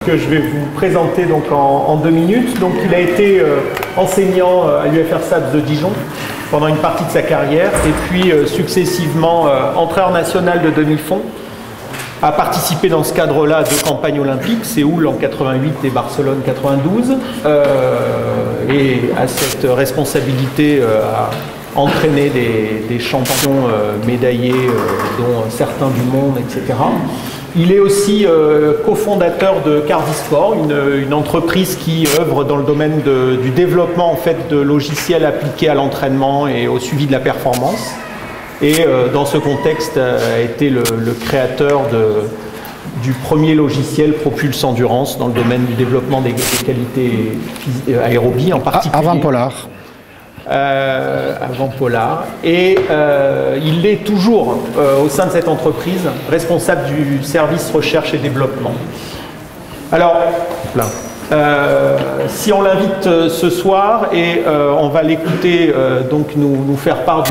que je vais vous présenter donc en 2 minutes. Donc il a été enseignant à l'UFR-SAPS de Dijon pendant une partie de sa carrière et puis successivement entraîneur national de demi-fond. A participé dans ce cadre-là à 2 campagnes olympiques, Séoul en 88 et Barcelone 92, et à cette responsabilité à entraîner des champions médaillés, dont certains du monde, etc. Il est aussi cofondateur de Cardisport, une entreprise qui œuvre dans le domaine du développement en fait, de logiciels appliqués à l'entraînement et au suivi de la performance. Et dans ce contexte a été le créateur du premier logiciel Propulse Endurance dans le domaine du développement des qualités aérobies en particulier. Avant Polar. Avant Polar. Et il est toujours au sein de cette entreprise responsable du service recherche et développement. Alors, là. Si on l'invite ce soir et on va l'écouter donc nous faire part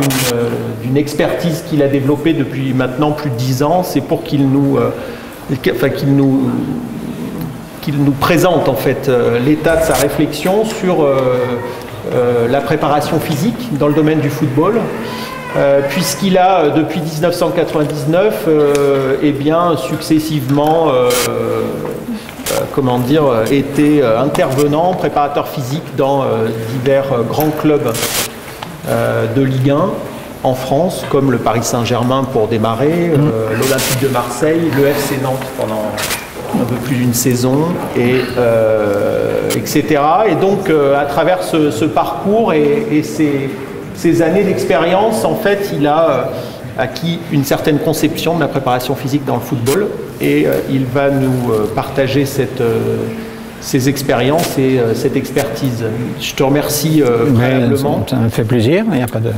d'une expertise qu'il a développée depuis maintenant plus de 10 ans, c'est pour qu'il nous présente en fait l'état de sa réflexion sur la préparation physique dans le domaine du football. Puisqu'il a depuis 1999 eh bien, successivement comment dire, été intervenant, préparateur physique dans divers grands clubs de Ligue 1 en France, comme le Paris Saint-Germain pour démarrer, l'Olympique de Marseille, le FC Nantes pendant un peu plus d'une saison, et, etc. Et donc, à travers ce parcours et ces années d'expérience, en fait, il a acquis une certaine conception de la préparation physique dans le football et il va nous partager ces expériences et cette expertise. Je te remercie préalablement. Ça me fait plaisir, il n'y a pas de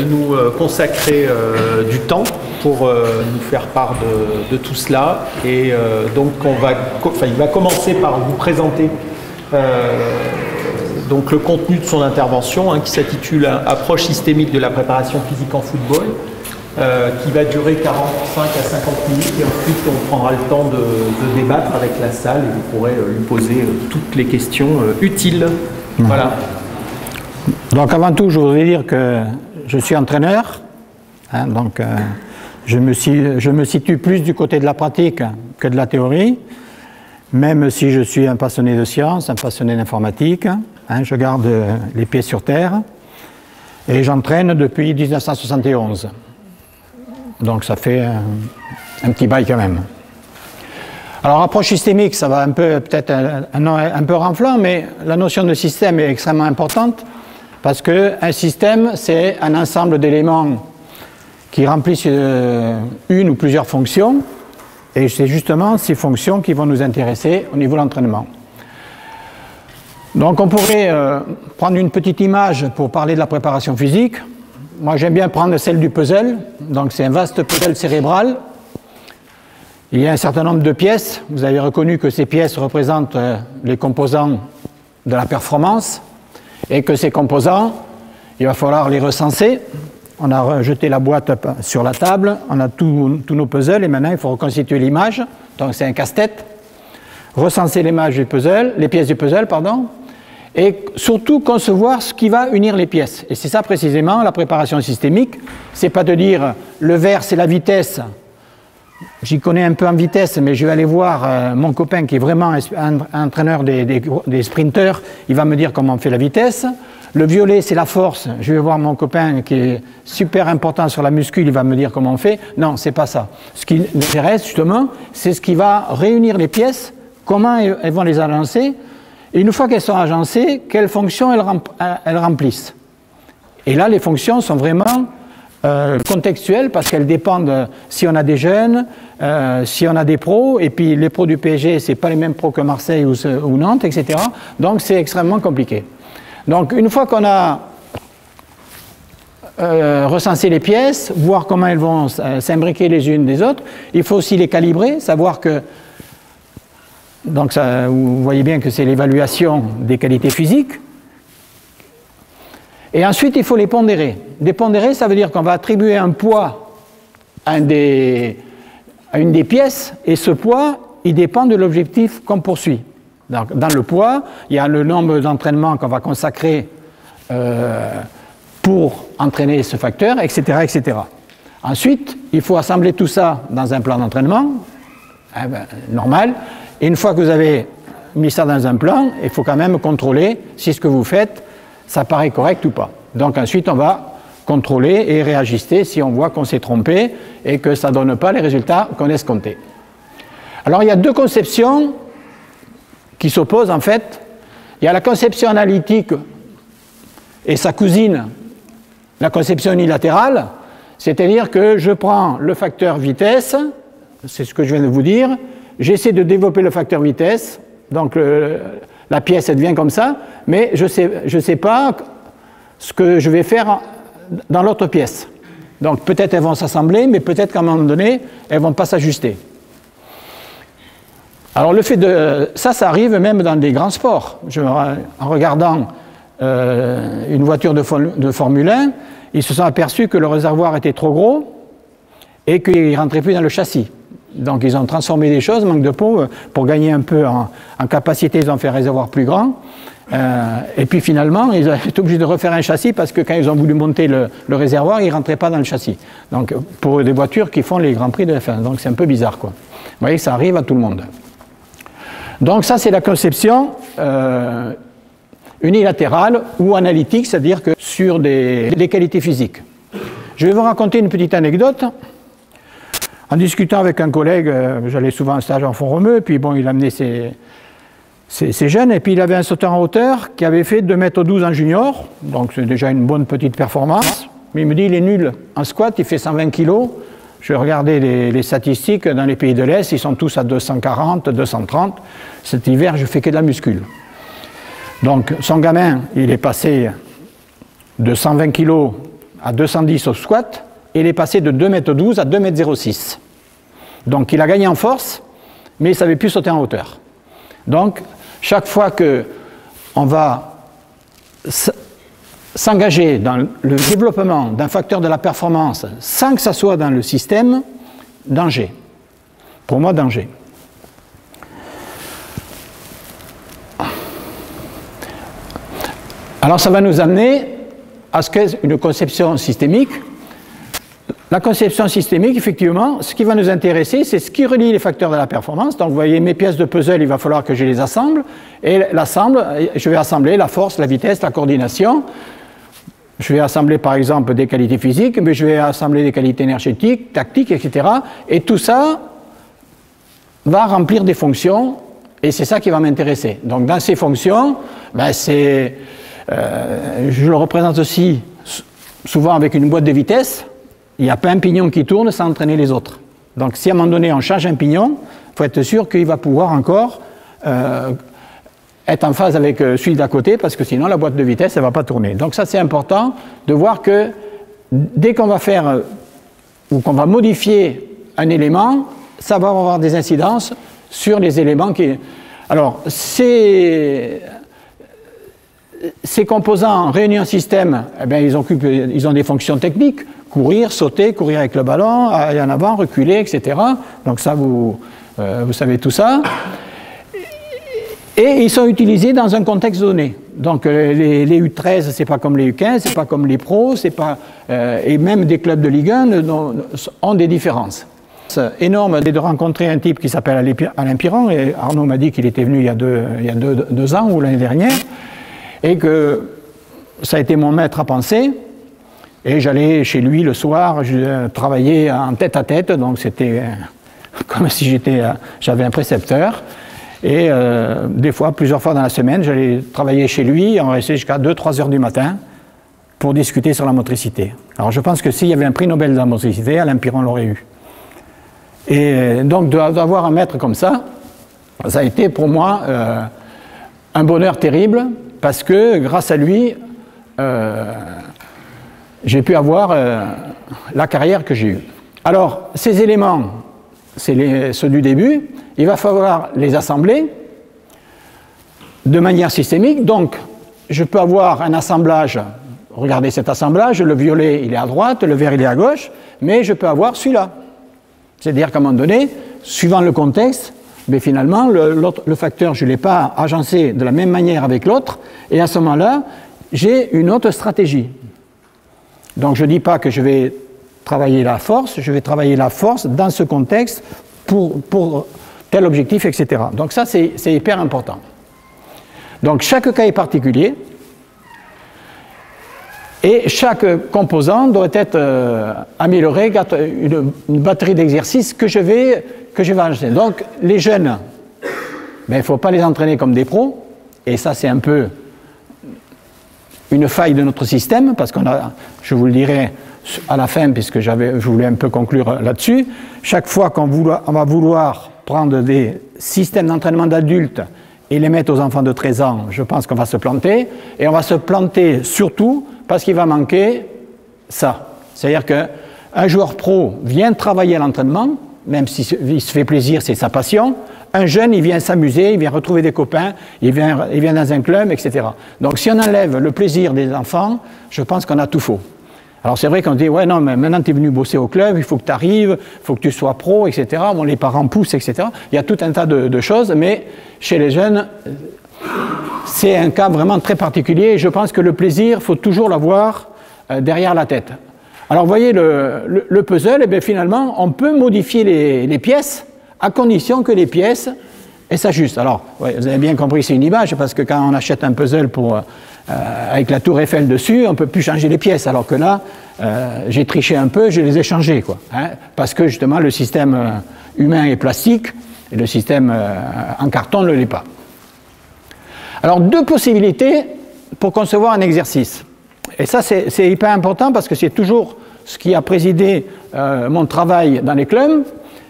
nous consacrer du temps pour nous faire part de tout cela. Et donc il va commencer par vous présenter donc le contenu de son intervention qui s'intitule « Approche systémique de la préparation physique en football », qui va durer 45 à 50 minutes et ensuite on prendra le temps de débattre avec la salle et vous pourrez lui poser toutes les questions utiles. Voilà. Donc avant tout, je voudrais dire que je suis entraîneur, donc je me situe plus du côté de la pratique que de la théorie, même si je suis un passionné de sciences, un passionné d'informatique, je garde les pieds sur terre et j'entraîne depuis 1971. Donc ça fait un petit bail quand même. Alors approche systémique, ça va peut-être un nom un peu renflant, mais la notion de système est extrêmement importante parce qu'un système, c'est un ensemble d'éléments qui remplissent une ou plusieurs fonctions et c'est justement ces fonctions qui vont nous intéresser au niveau de l'entraînement. Donc on pourrait prendre une petite image pour parler de la préparation physique. Moi, j'aime bien prendre celle du puzzle. Donc, c'est un vaste puzzle cérébral. Il y a un certain nombre de pièces. Vous avez reconnu que ces pièces représentent les composants de la performance et que ces composants, il va falloir les recenser. On a jeté la boîte sur la table, on a tous nos puzzles et maintenant, il faut reconstituer l'image. Donc, c'est un casse-tête. Recenser l'image du puzzle, les pièces du puzzle, pardon. Et surtout concevoir ce qui va unir les pièces. Et c'est ça précisément la préparation systémique. C'est pas de dire le vert c'est la vitesse. J'y connais un peu en vitesse, mais je vais aller voir mon copain qui est vraiment un entraîneur des sprinteurs. Il va me dire comment on fait la vitesse. Le violet c'est la force. Je vais voir mon copain qui est super important sur la muscule. Il va me dire comment on fait. Non, c'est pas ça. Ce qui m'intéresse justement, c'est ce qui va réunir les pièces. Comment elles vont les agencer. Et une fois qu'elles sont agencées, quelles fonctions elles remplissent. Et là, les fonctions sont vraiment contextuelles parce qu'elles dépendent si on a des jeunes, si on a des pros, et puis les pros du PSG, ce n'est pas les mêmes pros que Marseille ou Nantes, etc. Donc c'est extrêmement compliqué. Donc une fois qu'on a recensé les pièces, voir comment elles vont s'imbriquer les unes des autres, il faut aussi les calibrer, savoir que donc ça, vous voyez bien que c'est l'évaluation des qualités physiques. Et ensuite, il faut les pondérer. Les pondérer, ça veut dire qu'on va attribuer un poids à une des pièces, et ce poids, il dépend de l'objectif qu'on poursuit. Dans le poids, il y a le nombre d'entraînements qu'on va consacrer pour entraîner ce facteur, etc., etc. Ensuite, il faut assembler tout ça dans un plan d'entraînement, normal. Et une fois que vous avez mis ça dans un plan, il faut quand même contrôler si ce que vous faites, ça paraît correct ou pas. Donc ensuite, on va contrôler et réajuster si on voit qu'on s'est trompé et que ça ne donne pas les résultats qu'on escomptait. Alors il y a deux conceptions qui s'opposent en fait. Il y a la conception analytique et sa cousine, la conception unilatérale, c'est-à-dire que je prends le facteur vitesse, c'est ce que je viens de vous dire, j'essaie de développer le facteur vitesse, donc la pièce elle devient comme ça, mais je sais pas ce que je vais faire dans l'autre pièce. Donc peut-être elles vont s'assembler, mais peut-être qu'à un moment donné, elles ne vont pas s'ajuster. Alors le fait de... Ça arrive même dans des grands sports. En regardant une voiture de Formule 1, ils se sont aperçus que le réservoir était trop gros et qu'il ne rentrait plus dans le châssis. Donc ils ont transformé des choses, manque de peau, pour gagner un peu en capacité, ils ont fait un réservoir plus grand. Et puis finalement, ils ont été obligés de refaire un châssis parce que quand ils ont voulu monter le réservoir, il ne rentrait pas dans le châssis. Donc pour des voitures qui font les Grands Prix de F1. Donc c'est un peu bizarre, quoi. Vous voyez que ça arrive à tout le monde. Donc ça, c'est la conception unilatérale ou analytique, c'est-à-dire que sur des qualités physiques. Je vais vous raconter une petite anecdote. En discutant avec un collègue, j'allais souvent en stage en Font-Romeu, puis bon, il amenait ses jeunes, et puis il avait un sauteur en hauteur qui avait fait 2,12 m en junior, donc c'est déjà une bonne petite performance, mais il me dit il est nul en squat, il fait 120 kg. Je regardais les statistiques dans les pays de l'Est, ils sont tous à 240, 230. Cet hiver, je fais que de la muscule. Donc son gamin, il est passé de 120 kg à 210 au squat, et il est passé de 2,12 m à 2,06 m. Donc il a gagné en force, mais il ne savait plus sauter en hauteur. Donc chaque fois qu'on va s'engager dans le développement d'un facteur de la performance sans que ça soit dans le système, danger. Pour moi, danger. Alors ça va nous amener à ce qu'est une conception systémique. La conception systémique, effectivement, ce qui va nous intéresser, c'est ce qui relie les facteurs de la performance. Donc vous voyez, mes pièces de puzzle, il va falloir que je les assemble. Et je vais assembler la force, la vitesse, la coordination. Je vais assembler par exemple des qualités physiques, mais je vais assembler des qualités énergétiques, tactiques, etc. Et tout ça va remplir des fonctions, et c'est ça qui va m'intéresser. Donc dans ces fonctions, ben je le représente aussi souvent avec une boîte de vitesse. Il n'y a pas un pignon qui tourne sans entraîner les autres. Donc si à un moment donné on change un pignon, il faut être sûr qu'il va pouvoir encore être en phase avec celui d'à côté, parce que sinon la boîte de vitesse, elle ne va pas tourner. Donc ça, c'est important de voir que dès qu'on va faire ou qu'on va modifier un élément, ça va avoir des incidences sur les éléments qui... Alors, ces composants réunis en système, eh bien, ils ont des fonctions techniques, courir, sauter, courir avec le ballon, aller en avant, reculer, etc. Donc ça, vous savez tout ça. Et ils sont utilisés dans un contexte donné. Donc les U13, ce n'est pas comme les U15, ce n'est pas comme les pros, et même des clubs de Ligue 1 ont des différences. C'est énorme de rencontrer un type qui s'appelle Alain Piron, et Arnaud m'a dit qu'il était venu il y a deux ans ou l'année dernière, et que ça a été mon maître à penser, et j'allais chez lui le soir, je travaillais en tête-à-tête, donc c'était comme si j'avais un précepteur. Et des fois, plusieurs fois dans la semaine, j'allais travailler chez lui, on restait jusqu'à 2-3 heures du matin pour discuter sur la motricité. Alors je pense que s'il y avait un prix Nobel de la motricité, Alain Piron l'aurait eu. Et donc d'avoir un maître comme ça a été pour moi un bonheur terrible, parce que grâce à lui, j'ai pu avoir la carrière que j'ai eue. Alors ces éléments, c'est ceux du début. Il va falloir les assembler de manière systémique. Donc, je peux avoir un assemblage, regardez cet assemblage, le violet il est à droite, le vert il est à gauche, mais je peux avoir celui-là. C'est-à-dire qu'à un moment donné, suivant le contexte, mais finalement, le facteur, je ne l'ai pas agencé de la même manière avec l'autre, et à ce moment-là, j'ai une autre stratégie. Donc je ne dis pas que je vais travailler la force, je vais travailler la force dans ce contexte pour tel objectif, etc. Donc ça, c'est hyper important. Donc chaque cas est particulier, et chaque composant doit être amélioré, une batterie d'exercices que je vais ajouter. Donc les jeunes, ben, il ne faut pas les entraîner comme des pros, et ça c'est un peu une faille de notre système, parce qu'on a, je vous le dirai à la fin, puisque je voulais un peu conclure là-dessus, chaque fois qu'on va vouloir prendre des systèmes d'entraînement d'adultes et les mettre aux enfants de 13 ans, je pense qu'on va se planter, et on va se planter surtout parce qu'il va manquer ça. C'est-à-dire qu'un joueur pro vient travailler à l'entraînement, même s'il se fait plaisir, c'est sa passion. Un jeune, il vient s'amuser, il vient retrouver des copains, il vient dans un club, etc. Donc si on enlève le plaisir des enfants, je pense qu'on a tout faux. Alors c'est vrai qu'on dit, ouais, non, mais maintenant tu es venu bosser au club, il faut que tu arrives, il faut que tu sois pro, etc. Bon, les parents poussent, etc. Il y a tout un tas de choses, mais chez les jeunes, c'est un cas vraiment très particulier, et je pense que le plaisir, il faut toujours l'avoir derrière la tête. Alors vous voyez, le puzzle, eh bien, finalement, on peut modifier les pièces à condition que les pièces s'ajustent. Alors, ouais, vous avez bien compris, c'est une image, parce que quand on achète un puzzle avec la tour Eiffel dessus, on ne peut plus changer les pièces, alors que là, j'ai triché un peu, je les ai changées, quoi, hein, parce que justement, le système humain est plastique, et le système en carton ne l'est pas. Alors, deux possibilités pour concevoir un exercice. Et ça, c'est hyper important parce que c'est toujours ce qui a présidé mon travail dans les clubs.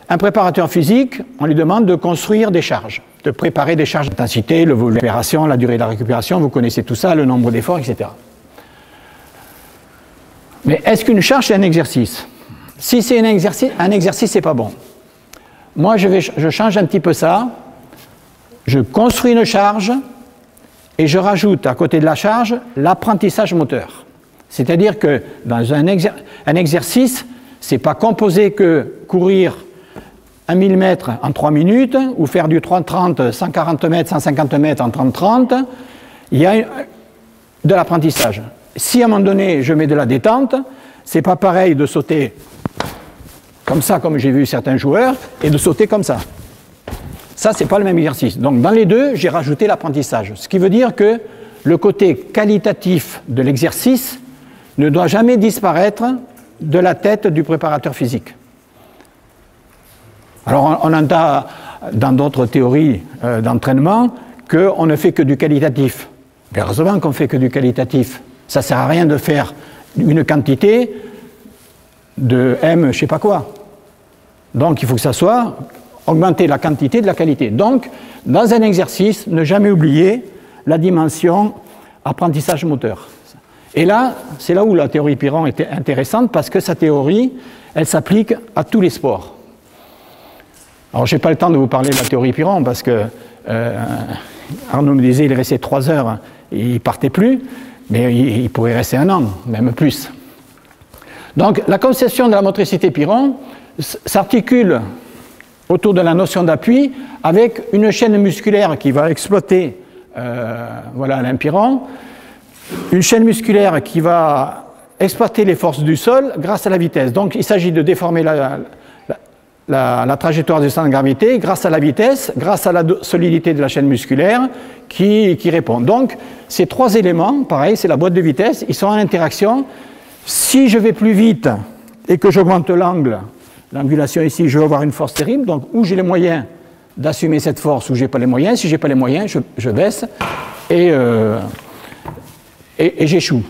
Un préparateur physique, on lui demande de construire des charges, de préparer des charges d'intensité, le volume de récupération, la durée de la récupération, vous connaissez tout ça, le nombre d'efforts, etc. Mais est-ce qu'une charge, c'est un exercice? Si c'est un exercice, c'est pas bon. Moi, je change un petit peu ça, je construis une charge, et je rajoute à côté de la charge l'apprentissage moteur. C'est-à-dire que dans un exercice, ce n'est pas composé que courir 1000 mètres en 3 minutes ou faire du 30-30, 140 mètres, 150 mètres en 30-30. Il y a de l'apprentissage. Si à un moment donné je mets de la détente, ce n'est pas pareil de sauter comme ça, comme j'ai vu certains joueurs, et de sauter comme ça. Ça, ce n'est pas le même exercice. Donc, dans les deux, j'ai rajouté l'apprentissage. Ce qui veut dire que le côté qualitatif de l'exercice ne doit jamais disparaître de la tête du préparateur physique. Alors, on entend dans d'autres théories d'entraînement qu'on ne fait que du qualitatif. Mais heureusement qu'on ne fait que du qualitatif. Ça ne sert à rien de faire une quantité de M, je ne sais pas quoi. Donc, il faut que ça soit augmenter la quantité de la qualité. Donc, dans un exercice, ne jamais oublier la dimension apprentissage moteur. Et là, c'est là où la théorie Piron était intéressante, parce que sa théorie, elle s'applique à tous les sports. Alors, je n'ai pas le temps de vous parler de la théorie Piron, parce que Arnaud me disait qu'il restait 3 heures, et il ne partait plus, mais il pourrait rester 1 an, même plus. Donc, la conception de la motricité Piron s'articule autour de la notion d'appui, avec une chaîne musculaire qui va exploiter voilà, l'impiron, une chaîne musculaire qui va exploiter les forces du sol grâce à la vitesse. Donc il s'agit de déformer la trajectoire du centre de gravité grâce à la vitesse, grâce à la solidité de la chaîne musculaire qui répond. Donc ces 3 éléments, pareil, c'est la boîte de vitesse, ils sont en interaction. Si je vais plus vite et que j'augmente l'angle, l'angulation ici, je vais avoir une force terrible, donc où j'ai les moyens d'assumer cette force, ou je n'ai pas les moyens. Si je n'ai pas les moyens, je baisse et j'échoue.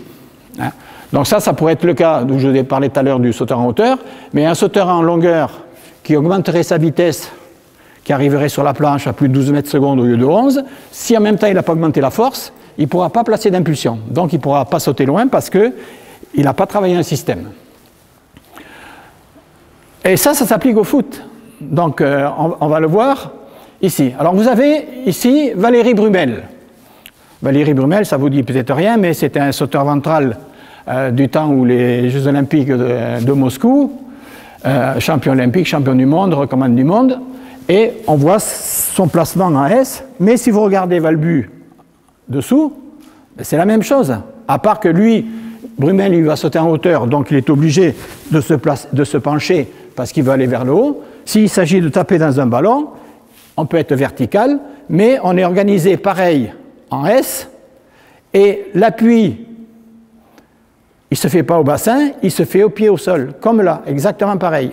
Hein. Donc ça pourrait être le cas, dont je vous ai parlé tout à l'heure du sauteur en hauteur, mais un sauteur en longueur qui augmenterait sa vitesse, qui arriverait sur la planche à plus de 12 mètres secondes au lieu de 11, si en même temps il n'a pas augmenté la force, il ne pourra pas placer d'impulsion. Donc il ne pourra pas sauter loin parce qu'il n'a pas travaillé un système. Et ça s'applique au foot. Donc, on va le voir ici. Alors, vous avez ici Valérie Brumel. Valérie Brumel, ça vous dit peut-être rien, mais c'était un sauteur ventral du temps où les Jeux Olympiques de Moscou, champion olympique, champion du monde, recommande du monde. Et on voit son placement en S, mais si vous regardez Valbu dessous, c'est la même chose, à part que lui, Brumel, il va sauter en hauteur, donc il est obligé de se pencher parce qu'il veut aller vers le haut. S'il s'agit de taper dans un ballon, on peut être vertical, mais on est organisé pareil en S, et l'appui, il ne se fait pas au bassin, il se fait au pied au sol, comme là, exactement pareil.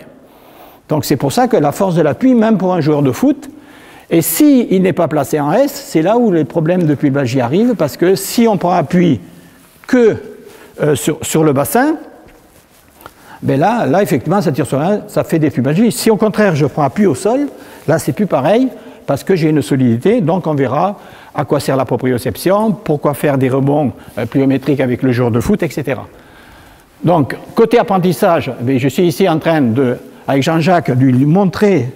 Donc c'est pour ça que la force de l'appui, même pour un joueur de foot, et s'il n'est pas placé en S, c'est là où les problèmes de pubalgie arrivent, parce que si on prend appui que sur le bassin, ben là, effectivement, ça tire sur un, ça fait des pubalgies. Si au contraire, je prends appui au sol, là, c'est plus pareil, parce que j'ai une solidité, donc on verra à quoi sert la proprioception, pourquoi faire des rebonds pliométriques avec le joueur de foot, etc. Donc, côté apprentissage, ben, je suis ici en train de, avec Jean-Jacques, de lui montrer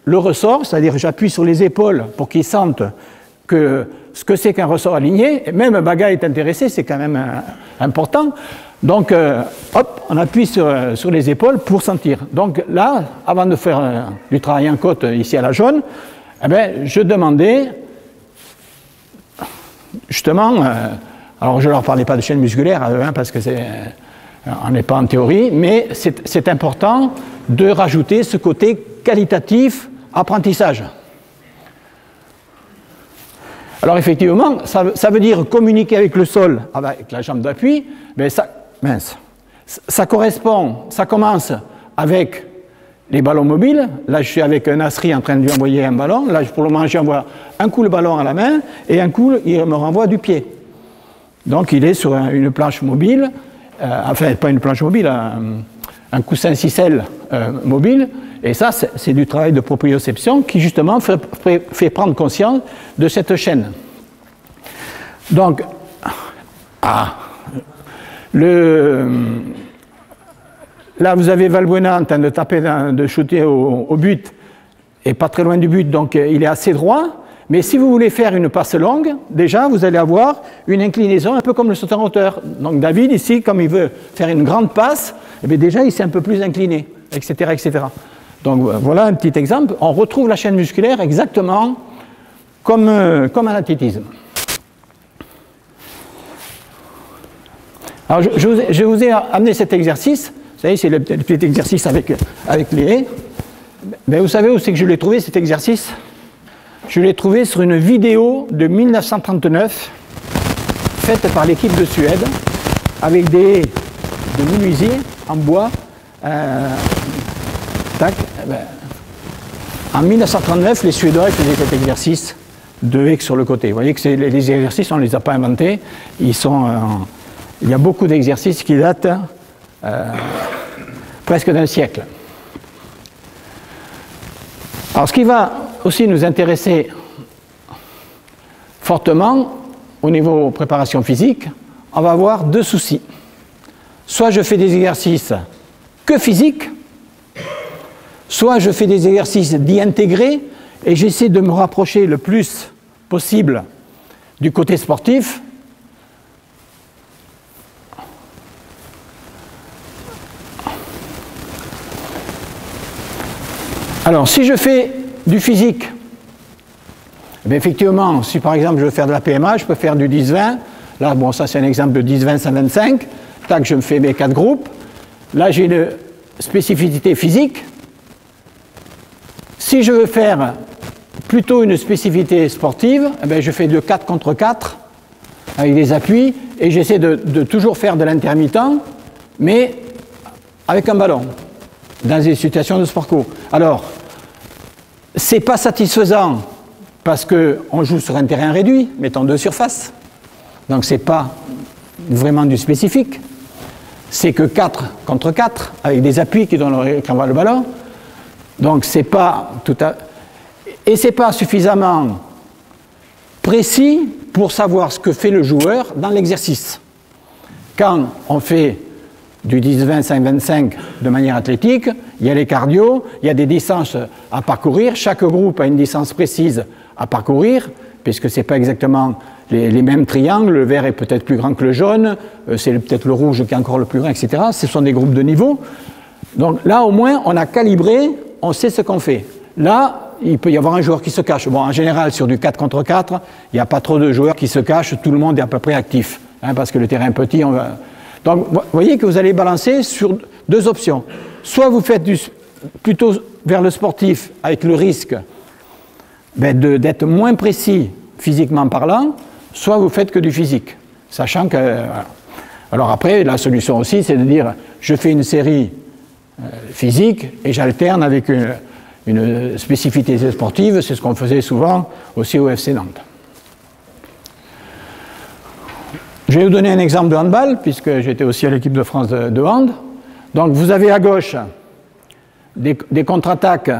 le ressort, c'est-à-dire j'appuie sur les épaules pour qu'il sente ce que c'est qu'un ressort aligné. Et même Baga est intéressé, c'est quand même important. Donc, hop, on appuie sur les épaules pour sentir. Donc là, avant de faire du travail en côte ici à la jaune, eh bien, je demandais, justement, alors je ne leur parlais pas de chaîne musculaire, hein, parce que on n'est pas en théorie, mais c'est important de rajouter ce côté qualitatif apprentissage. Alors effectivement, ça veut dire communiquer avec le sol, avec la jambe d'appui, mais ça correspond, ça commence avec les ballons mobiles. Là, je suis avec un Asri en train de lui envoyer un ballon. Là, pour le moment, j'envoie un coup le ballon à la main et un coup, il me renvoie du pied. Donc, il est sur une planche mobile, enfin, pas une planche mobile, un coussin ficelle mobile. Et ça, c'est du travail de proprioception qui, justement, fait prendre conscience de cette chaîne. Donc, là, vous avez Valbuena en train de taper, de shooter au but, et pas très loin du but, donc il est assez droit. Mais si vous voulez faire une passe longue, déjà, vous allez avoir une inclinaison un peu comme le sauteur en hauteur. Donc David, ici, comme il veut faire une grande passe, eh bien, déjà, il s'est un peu plus incliné, etc., etc. Donc voilà un petit exemple. On retrouve la chaîne musculaire exactement comme en athlétisme. Alors je vous ai amené cet exercice. Vous savez, c'est le petit exercice avec les haies. Mais vous savez où c'est que je l'ai trouvé, cet exercice? Je l'ai trouvé sur une vidéo de 1939 faite par l'équipe de Suède avec des menuisiers en bois. En 1939, les Suédois faisaient cet exercice de haies sur le côté. Vous voyez que les exercices, on ne les a pas inventés. Il y a beaucoup d'exercices qui datent presque d'un siècle. Alors, ce qui va aussi nous intéresser fortement au niveau préparation physique, on va avoir deux soucis. Soit je fais des exercices que physiques, soit je fais des exercices dits intégrés et j'essaie de me rapprocher le plus possible du côté sportif. Alors, si je fais du physique, bien effectivement, si par exemple je veux faire de la PMA, je peux faire du 10-20. Là, bon, ça c'est un exemple de 10-20-125. Tac, je me fais mes 4 groupes. Là, j'ai une spécificité physique. Si je veux faire plutôt une spécificité sportive, eh bien, je fais de 4 contre 4 avec des appuis et j'essaie de toujours faire de l'intermittent, mais avec un ballon, dans des situations de sport co. Alors, ce n'est pas satisfaisant parce qu'on joue sur un terrain réduit, mettons 2 surfaces. Donc, ce n'est pas vraiment du spécifique. C'est que 4 contre 4 avec des appuis qui envoient le ballon. Donc, c'est pas tout à... Et ce n'est pas suffisamment précis pour savoir ce que fait le joueur dans l'exercice. Quand on fait du 10-20, 5-25 de manière athlétique, il y a les cardio, il y a des distances à parcourir, chaque groupe a une distance précise à parcourir, puisque ce n'est pas exactement les mêmes triangles, le vert est peut-être plus grand que le jaune, c'est peut-être le rouge qui est encore le plus grand, etc. Ce sont des groupes de niveau. Donc là, au moins, on a calibré, on sait ce qu'on fait. Là, il peut y avoir un joueur qui se cache. Bon, en général, sur du 4 contre 4, il n'y a pas trop de joueurs qui se cachent, tout le monde est à peu près actif, hein, parce que le terrain est petit. Donc, vous voyez que vous allez balancer sur deux options. Soit vous faites plutôt vers le sportif, avec le risque d'être moins précis physiquement parlant, soit vous faites que du physique, sachant que... Voilà. Alors après, la solution aussi, c'est de dire, je fais une série physique et j'alterne avec une spécificité sportive, c'est ce qu'on faisait souvent aussi au FC Nantes. Je vais vous donner un exemple de handball, puisque j'étais aussi à l'équipe de France de hand. Donc vous avez à gauche des contre-attaques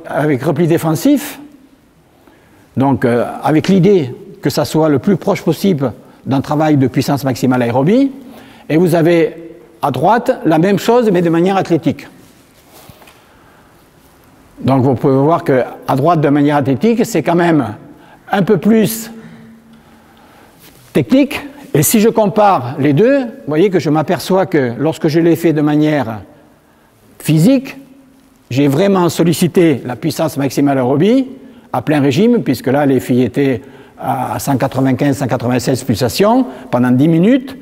avec repli défensif, donc avec l'idée que ça soit le plus proche possible d'un travail de puissance maximale aérobie, et vous avez à droite la même chose mais de manière athlétique. Donc vous pouvez voir qu'à droite de manière athlétique, c'est quand même un peu plus technique, et si je compare les deux, vous voyez que je m'aperçois que lorsque je l'ai fait de manière physique, j'ai vraiment sollicité la puissance maximale aérobie à plein régime, puisque là les filles étaient à 195-196 pulsations pendant 10 minutes.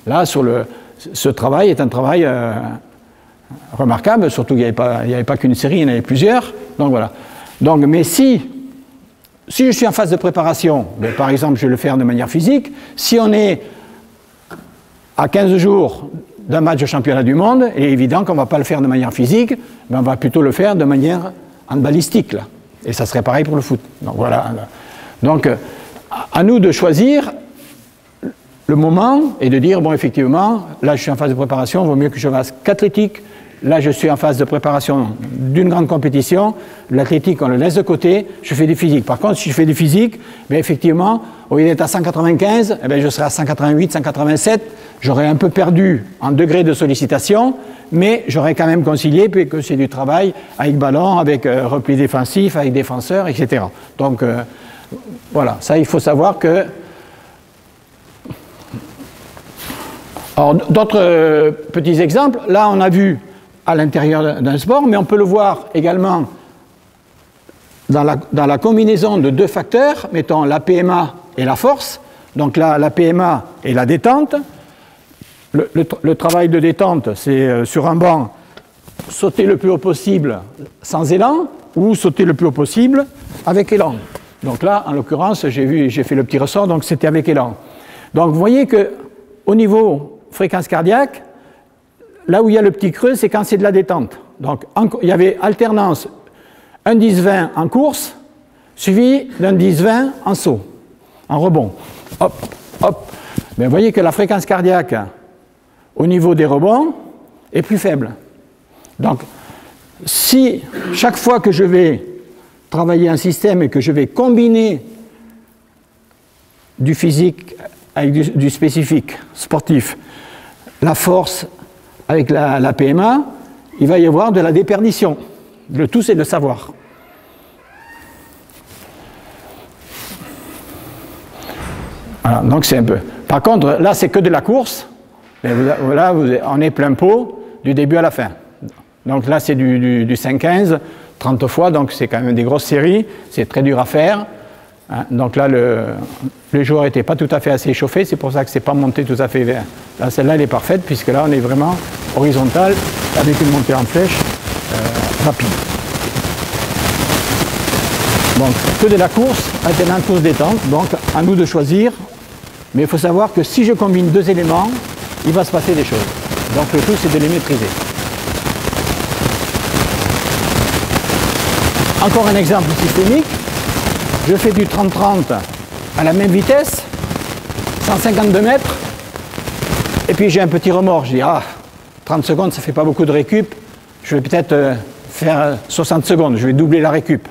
Là, ce travail est un travail remarquable, surtout qu'il n'y avait pas qu'une série, il y en avait plusieurs. Donc voilà. Donc, mais si je suis en phase de préparation, par exemple, je vais le faire de manière physique, si on est à 15 jours d'un match de championnat du monde, il est évident qu'on ne va pas le faire de manière physique, mais on va plutôt le faire de manière handballistique, là. Et ça serait pareil pour le foot. Donc voilà. Donc, à nous de choisir le moment et de dire, bon, effectivement, là je suis en phase de préparation, il vaut mieux que je fasse qu'athlétique. Là je suis en phase de préparation d'une grande compétition, l'athlétique on le laisse de côté, je fais du physique. Par contre, si je fais du physique, bien, effectivement, au lieu d'être à 195, eh bien, je serai à 188, 187, j'aurai un peu perdu en degré de sollicitation, mais j'aurai quand même concilié, puisque c'est du travail avec ballon, avec repli défensif, avec défenseur, etc. Donc, voilà, ça il faut savoir que... Alors, d'autres petits exemples, là on a vu à l'intérieur d'un sport, mais on peut le voir également dans la combinaison de deux facteurs, mettons la PMA et la force. Donc là, la PMA et la détente. Le travail de détente, c'est sur un banc, sauter le plus haut possible sans élan, ou sauter le plus haut possible avec élan. Donc là, en l'occurrence, j'ai fait le petit ressort, donc c'était avec élan. Donc vous voyez qu'au niveau fréquence cardiaque, là où il y a le petit creux, c'est quand c'est de la détente. Donc il y avait alternance, un 10-20 en course, suivi d'un 10-20 en saut, en rebond. Hop, hop. Mais vous voyez que la fréquence cardiaque, au niveau des rebonds, est plus faible. Donc, si chaque fois que je vais travailler un système et que je vais combiner du physique avec du spécifique, sportif, la force avec la PMA, il va y avoir de la déperdition. Le tout, c'est de le savoir. Voilà, donc c'est un peu. Par contre, là, c'est que de la course. Là, on est plein pot du début à la fin. Donc là, c'est du 5-15, 30 fois, donc c'est quand même des grosses séries. C'est très dur à faire. Donc là, le joueur n'était pas tout à fait assez échauffé, c'est pour ça que c'est pas monté tout à fait vers. Là, celle-là, elle est parfaite, puisque là, on est vraiment horizontal, avec une montée en flèche rapide. Donc, que de la course, maintenant course détente, donc à nous de choisir. Mais il faut savoir que si je combine deux éléments, il va se passer des choses. Donc le tout, c'est de les maîtriser. Encore un exemple systémique. Je fais du 30-30 à la même vitesse, 152 mètres, et puis j'ai un petit remords. Je dis, 30 secondes, ça ne fait pas beaucoup de récup, je vais peut-être faire 60 secondes, je vais doubler la récup.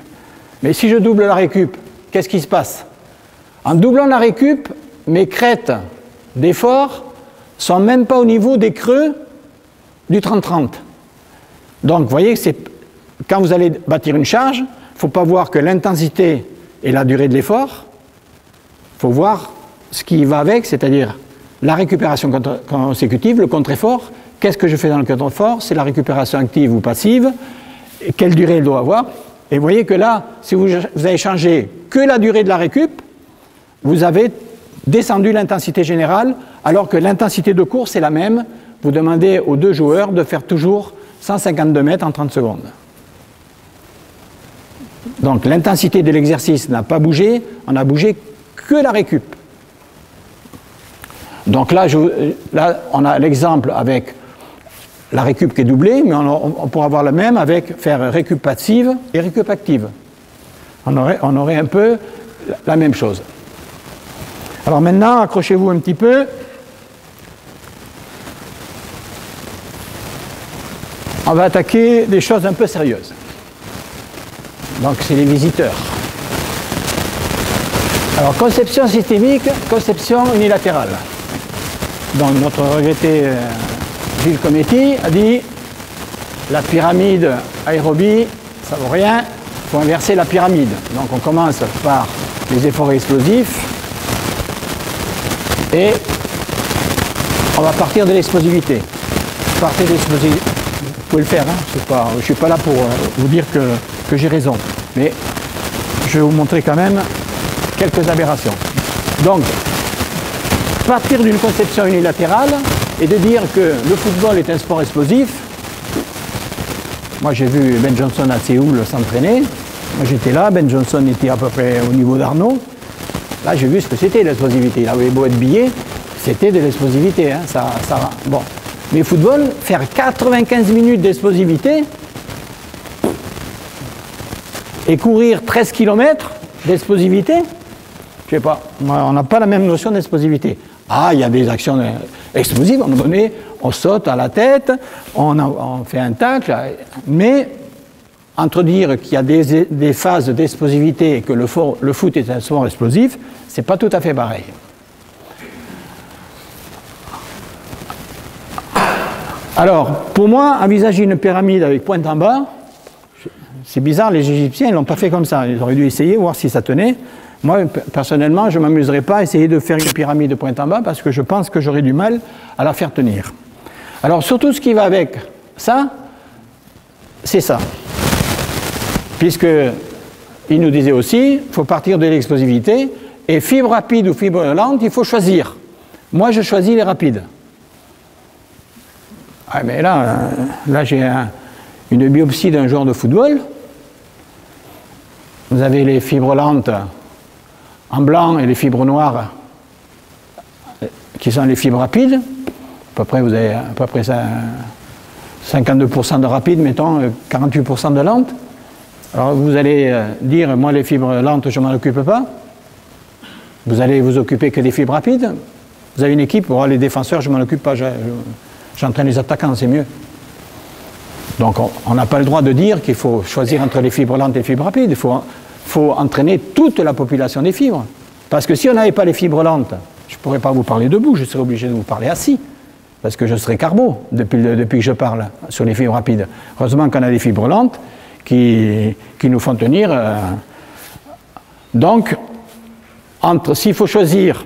Mais si je double la récup, qu'est-ce qui se passe? En doublant la récup, mes crêtes d'effort ne sont même pas au niveau des creux du 30-30. Donc, vous voyez, quand vous allez bâtir une charge, il ne faut pas voir que l'intensité et la durée de l'effort, il faut voir ce qui va avec, c'est-à-dire la récupération consécutive, le contre-effort. Qu'est-ce que je fais dans le contre-effort? C'est la récupération active ou passive. Et quelle durée elle doit avoir? Et vous voyez que là, si vous avez changé que la durée de la récup, vous avez descendu l'intensité générale, alors que l'intensité de course est la même. Vous demandez aux deux joueurs de faire toujours 152 mètres en 30 secondes. Donc l'intensité de l'exercice n'a pas bougé, on n'a bougé que la récup. Donc là, on a l'exemple avec la récup qui est doublée, mais on pourra avoir le même avec faire récup passive et récup active. On aurait un peu la même chose. Alors maintenant, accrochez-vous un petit peu. On va attaquer des choses un peu sérieuses. Donc c'est les visiteurs. Alors conception systémique, conception unilatérale. Donc notre regretté Gilles Cometti a dit la pyramide aérobie, ça vaut rien, il faut inverser la pyramide. Donc on commence par les efforts explosifs et on va partir de l'explosivité. Partez de l'explosivité. Vous pouvez le faire, hein, je ne suis pas là pour vous dire que j'ai raison, mais je vais vous montrer quand même quelques aberrations. Donc, partir d'une conception unilatérale et de dire que le football est un sport explosif. Moi j'ai vu Ben Johnson à Séoul s'entraîner, moi j'étais là, Ben Johnson était à peu près au niveau d'Arnaud. Là j'ai vu ce que c'était l'explosivité, il avait beau être billet, c'était de l'explosivité. Hein, bon. Mais football, faire 95 minutes d'explosivité et courir 13 km d'explosivité, je ne sais pas, on n'a pas la même notion d'explosivité. Ah, il y a des actions explosives, à un moment donné, on saute à la tête, on fait un tacle, mais entre dire qu'il y a des phases d'explosivité et que le foot est un sport explosif, c'est pas tout à fait pareil. Alors, pour moi, envisager une pyramide avec pointe en bas, c'est bizarre, les Égyptiens ne l'ont pas fait comme ça. Ils auraient dû essayer, voir si ça tenait. Moi, personnellement, je ne m'amuserais pas à essayer de faire une pyramide de pointe en bas parce que je pense que j'aurais du mal à la faire tenir. Alors, surtout ce qui va avec ça, c'est ça. Puisqu'il nous disait aussi, il faut partir de l'explosivité, et fibre rapide ou fibre lente, il faut choisir. Moi, je choisis les rapides. Ah, mais là j'ai une biopsie d'un joueur de football. Vous avez les fibres lentes en blanc et les fibres noires qui sont les fibres rapides. À peu près, vous avez à peu près 52% de rapides, mettons 48% de lentes. Alors vous allez dire, moi les fibres lentes, je ne m'en occupe pas. Vous allez vous occuper que des fibres rapides. Vous avez une équipe, oh, les défenseurs, je ne m'en occupe pas. J'entraîne les attaquants, c'est mieux. Donc on n'a pas le droit de dire qu'il faut choisir entre les fibres lentes et les fibres rapides. Il faut entraîner toute la population des fibres. Parce que si on n'avait pas les fibres lentes, je ne pourrais pas vous parler debout, je serais obligé de vous parler assis. Parce que je serais carbo depuis que je parle sur les fibres rapides. Heureusement qu'on a des fibres lentes qui nous font tenir. Donc, s'il faut choisir,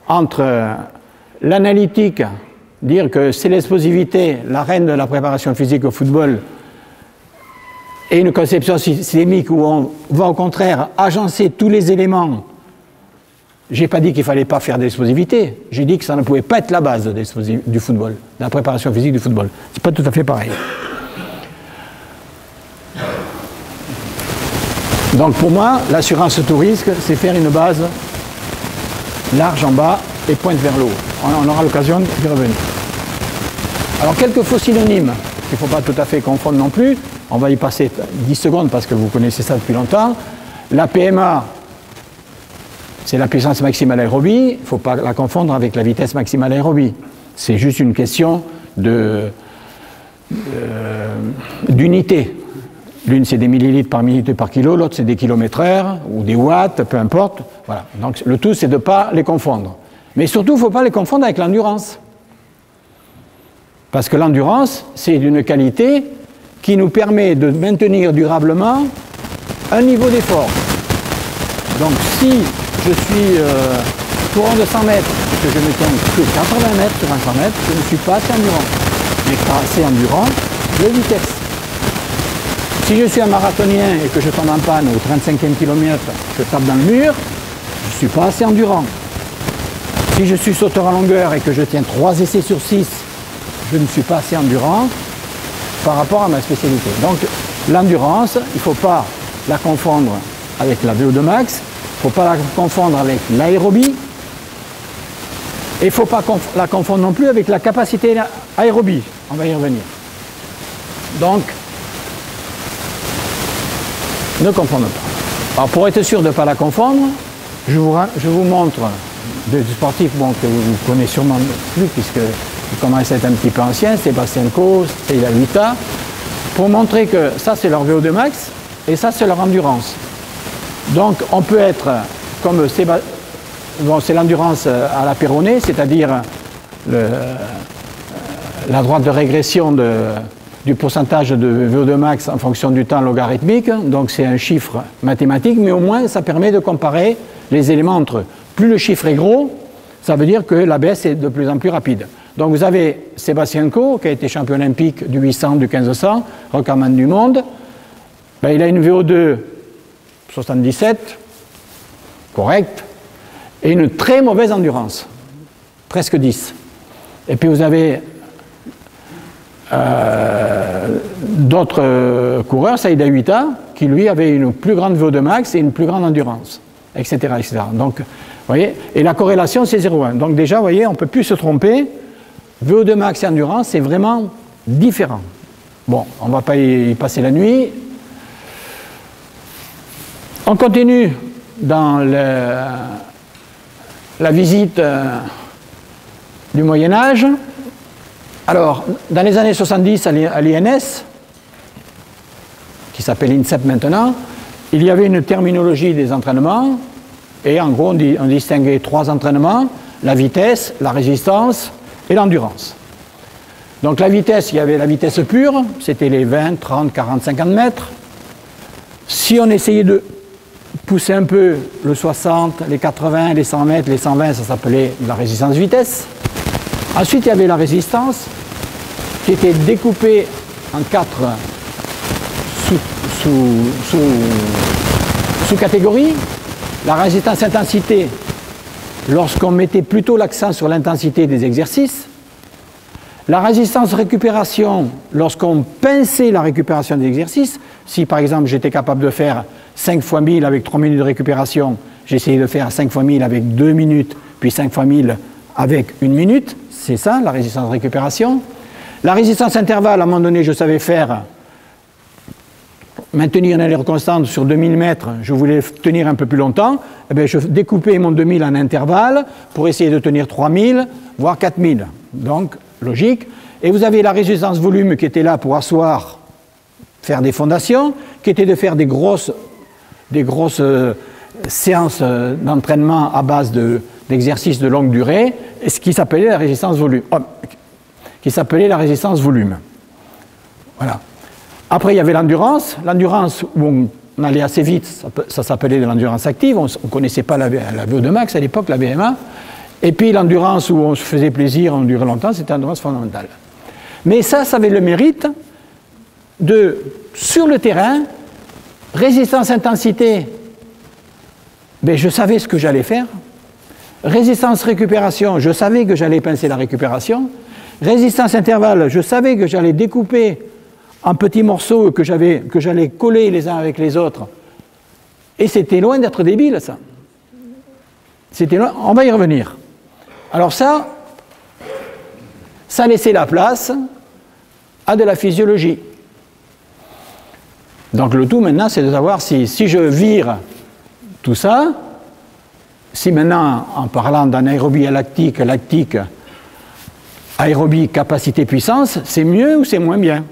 entre l'analytique, dire que c'est l'explosivité, la reine de la préparation physique au football, et une conception systémique où on va au contraire agencer tous les éléments. Je n'ai pas dit qu'il ne fallait pas faire d'explosivité, j'ai dit que ça ne pouvait pas être la base du football, de la préparation physique du football. Ce n'est pas tout à fait pareil. Donc pour moi, l'assurance tout risque, c'est faire une base large en bas et pointe vers le haut. On aura l'occasion d'y revenir. Alors quelques faux synonymes qu'il ne faut pas tout à fait confondre non plus. On va y passer 10 secondes parce que vous connaissez ça depuis longtemps. La PMA, c'est la puissance maximale aérobie. Il ne faut pas la confondre avec la vitesse maximale aérobie. C'est juste une question d'unité. L'une c'est des millilitres par minute et par kilo, l'autre c'est des kilomètres/heure ou des watts, peu importe. Voilà. Donc le tout c'est de ne pas les confondre. Mais surtout, il ne faut pas les confondre avec l'endurance. Parce que l'endurance, c'est d'une qualité qui nous permet de maintenir durablement un niveau d'effort. Donc si je suis courant de 100 mètres et que je ne tiens que 80 mètres sur un 100 mètres, je ne suis pas assez endurant. Mais pas assez endurant de vitesse. Si je suis un marathonien et que je tombe en panne au 35e kilomètre, je tape dans le mur, je ne suis pas assez endurant. Si je suis sauteur en longueur et que je tiens 3 essais sur 6, je ne suis pas assez endurant par rapport à ma spécialité. Donc l'endurance, il ne faut pas la confondre avec la VO2 max, il ne faut pas la confondre avec l'aérobie, et il ne faut pas la confondre non plus avec la capacité aérobie. On va y revenir. Donc, ne confondons pas. Alors, pour être sûr de ne pas la confondre, je vous montre des sportifs que vous connaissez sûrement plus, puisqu'ils commencent à être un petit peu anciens, Sébastien Coe, Seila Huita, pour montrer que ça c'est leur VO2 max et ça c'est leur endurance. Donc on peut être comme Sébastien, bon, c'est l'endurance à la Perronnet, c'est-à-dire la droite de régression du pourcentage de VO2 max en fonction du temps logarithmique, donc c'est un chiffre mathématique, mais au moins ça permet de comparer les éléments entre eux. Plus le chiffre est gros, ça veut dire que la baisse est de plus en plus rapide. Donc vous avez Sébastien Coe, qui a été champion olympique du 800, du 1500, recordman du monde. Ben, il a une VO2 77, correcte, et une très mauvaise endurance, presque 10. Et puis vous avez d'autres coureurs, Seila Huita, qui lui avait une plus grande VO2 max et une plus grande endurance, etc. etc. Donc, vous voyez, et la corrélation c'est 0,1. Donc déjà, vous voyez, on ne peut plus se tromper. VO2 max et endurance, c'est vraiment différent. Bon, on ne va pas y passer la nuit. On continue dans la visite du Moyen-Âge. Alors, dans les années 70 à l'INS, qui s'appelle INSEP maintenant, il y avait une terminologie des entraînements, et en gros, on distinguait 3 entraînements, la vitesse, la résistance et l'endurance. Donc la vitesse, il y avait la vitesse pure, c'était les 20, 30, 40, 50 mètres. Si on essayait de pousser un peu le 60, les 80, les 100 mètres, les 120, ça s'appelait la résistance vitesse. Ensuite, il y avait la résistance, qui était découpée en 4 sous-catégories. La résistance intensité, lorsqu'on mettait plutôt l'accent sur l'intensité des exercices. La résistance récupération, lorsqu'on pinçait la récupération des exercices. Si par exemple j'étais capable de faire 5 fois 1000 avec 3 minutes de récupération, j'essayais de faire 5 fois 1000 avec 2 minutes, puis 5 fois 1000 avec 1 minute. C'est ça, la résistance récupération. La résistance intervalle, à un moment donné, je savais faire maintenir une allure constante sur 2000 mètres, je voulais tenir un peu plus longtemps, eh bien, je découpais mon 2000 en intervalles pour essayer de tenir 3000, voire 4000. Donc, logique. Et vous avez la résistance volume qui était là pour asseoir, faire des fondations, qui était de faire des grosses séances d'entraînement à base d'exercices de longue durée, ce qui s'appelait la résistance volume. Voilà. Après, il y avait l'endurance. L'endurance où on allait assez vite, ça s'appelait de l'endurance active. On ne connaissait pas la VO2 max à l'époque, la VMA. Et puis l'endurance où on se faisait plaisir, on durait longtemps, c'était l'endurance fondamentale. Mais ça avait le mérite de, sur le terrain, résistance-intensité, ben, je savais ce que j'allais faire. Résistance-récupération, je savais que j'allais pincer la récupération. Résistance-intervalle, je savais que j'allais découper en petits morceaux que j'allais coller les uns avec les autres. Et c'était loin d'être débile, ça. C'était loin. On va y revenir. Alors ça laissait la place à de la physiologie. Donc le tout maintenant, c'est de savoir si je vire tout ça, si maintenant, en parlant d'anaérobie lactique, aérobie, capacité, puissance, c'est mieux ou c'est moins bien?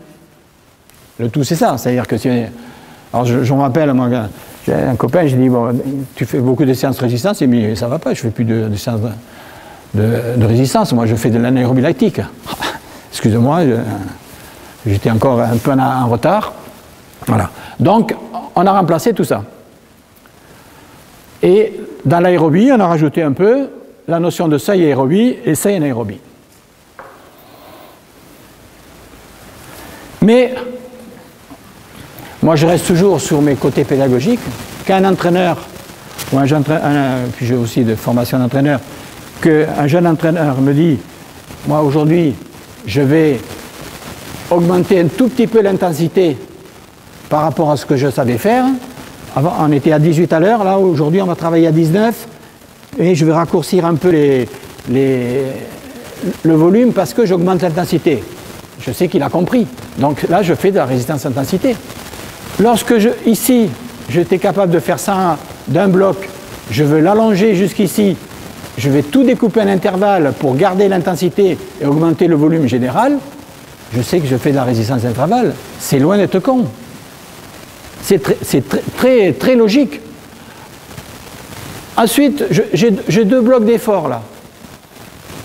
Le tout, c'est ça. C'est-à-dire que alors, je me rappelle, moi, j'ai un copain, je lui dis, bon, tu fais beaucoup de séances de résistance, il me dit, ça va pas, je fais plus de séances de résistance, moi, je fais de l'anaérobie lactique. Excusez-moi, j'étais encore un peu en retard. Voilà. Donc, on a remplacé tout ça. Et dans l'aérobie, on a rajouté un peu la notion de seuil aérobie et seuil anaérobie. Mais Moi, je reste toujours sur mes côtés pédagogiques. Qu'un entraîneur, ou un jeune puis j'ai aussi de formation d'entraîneur, qu'un jeune entraîneur me dit, moi aujourd'hui, je vais augmenter un tout petit peu l'intensité par rapport à ce que je savais faire. Avant, on était à 18 à l'heure, là aujourd'hui on va travailler à 19 et je vais raccourcir un peu le volume parce que j'augmente l'intensité. Je sais qu'il a compris. Donc là je fais de la résistance intensité. Lorsque ici j'étais capable de faire ça d'un bloc, je veux l'allonger jusqu'ici, je vais tout découper en intervalles pour garder l'intensité et augmenter le volume général, je sais que je fais de la résistance d'intervalle. C'est loin d'être con. C'est très logique. Ensuite, j'ai 2 blocs d'efforts là.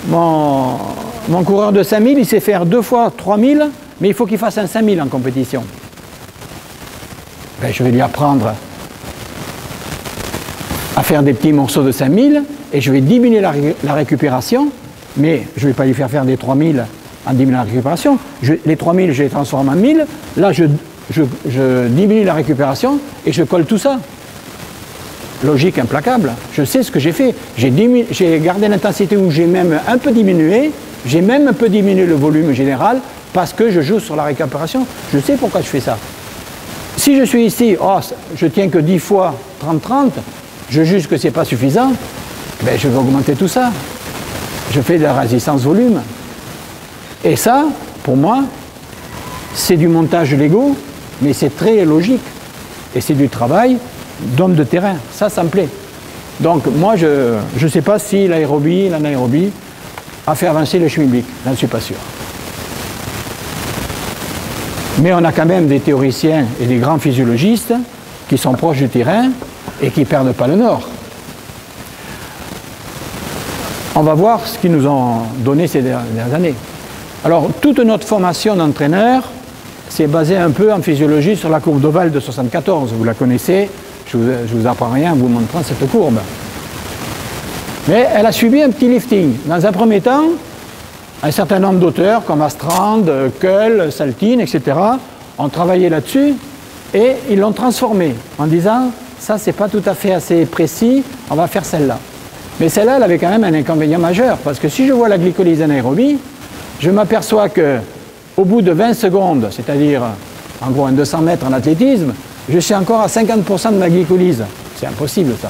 Mon coureur de 5000, il sait faire 2 fois 3000, mais il faut qu'il fasse un 5000 en compétition. Ben, je vais lui apprendre à faire des petits morceaux de 5000 et je vais diminuer la récupération, mais je ne vais pas lui faire des 3000 en diminuant la récupération. Les 3000, je les transforme en 1000. Là, je diminue la récupération et je colle tout ça. Logique implacable. Je sais ce que j'ai fait. J'ai gardé l'intensité où j'ai même un peu diminué. J'ai même un peu diminué le volume général parce que je joue sur la récupération. Je sais pourquoi je fais ça. Si je suis ici, oh, je tiens que 10 fois 30-30, je juge que ce n'est pas suffisant, ben je vais augmenter tout ça. Je fais de la résistance volume. Et ça, pour moi, c'est du montage Lego, mais c'est très logique. Et c'est du travail d'homme de terrain. Ça me plaît. Donc moi, je ne sais pas si l'aérobie, l'anaérobie a fait avancer le schmilblick. Je n'en suis pas sûr. Mais on a quand même des théoriciens et des grands physiologistes qui sont proches du terrain et qui ne perdent pas le nord. On va voir ce qu'ils nous ont donné ces dernières années. Alors, toute notre formation d'entraîneur s'est basée un peu en physiologie sur la courbe d'Oval de 74. Vous la connaissez, je ne vous apprends rien en vous montrant cette courbe. Mais elle a subi un petit lifting. Dans un premier temps, un certain nombre d'auteurs, comme Astrand, Kull, Saltine, etc., ont travaillé là-dessus et ils l'ont transformé en disant « ça, c'est pas tout à fait assez précis, on va faire celle-là ». Mais celle-là, elle avait quand même un inconvénient majeur, parce que si je vois la glycolyse anaérobie, je m'aperçois qu'au bout de 20 secondes, c'est-à-dire en gros un 200 mètres en athlétisme, je suis encore à 50% de ma glycolyse. C'est impossible ça.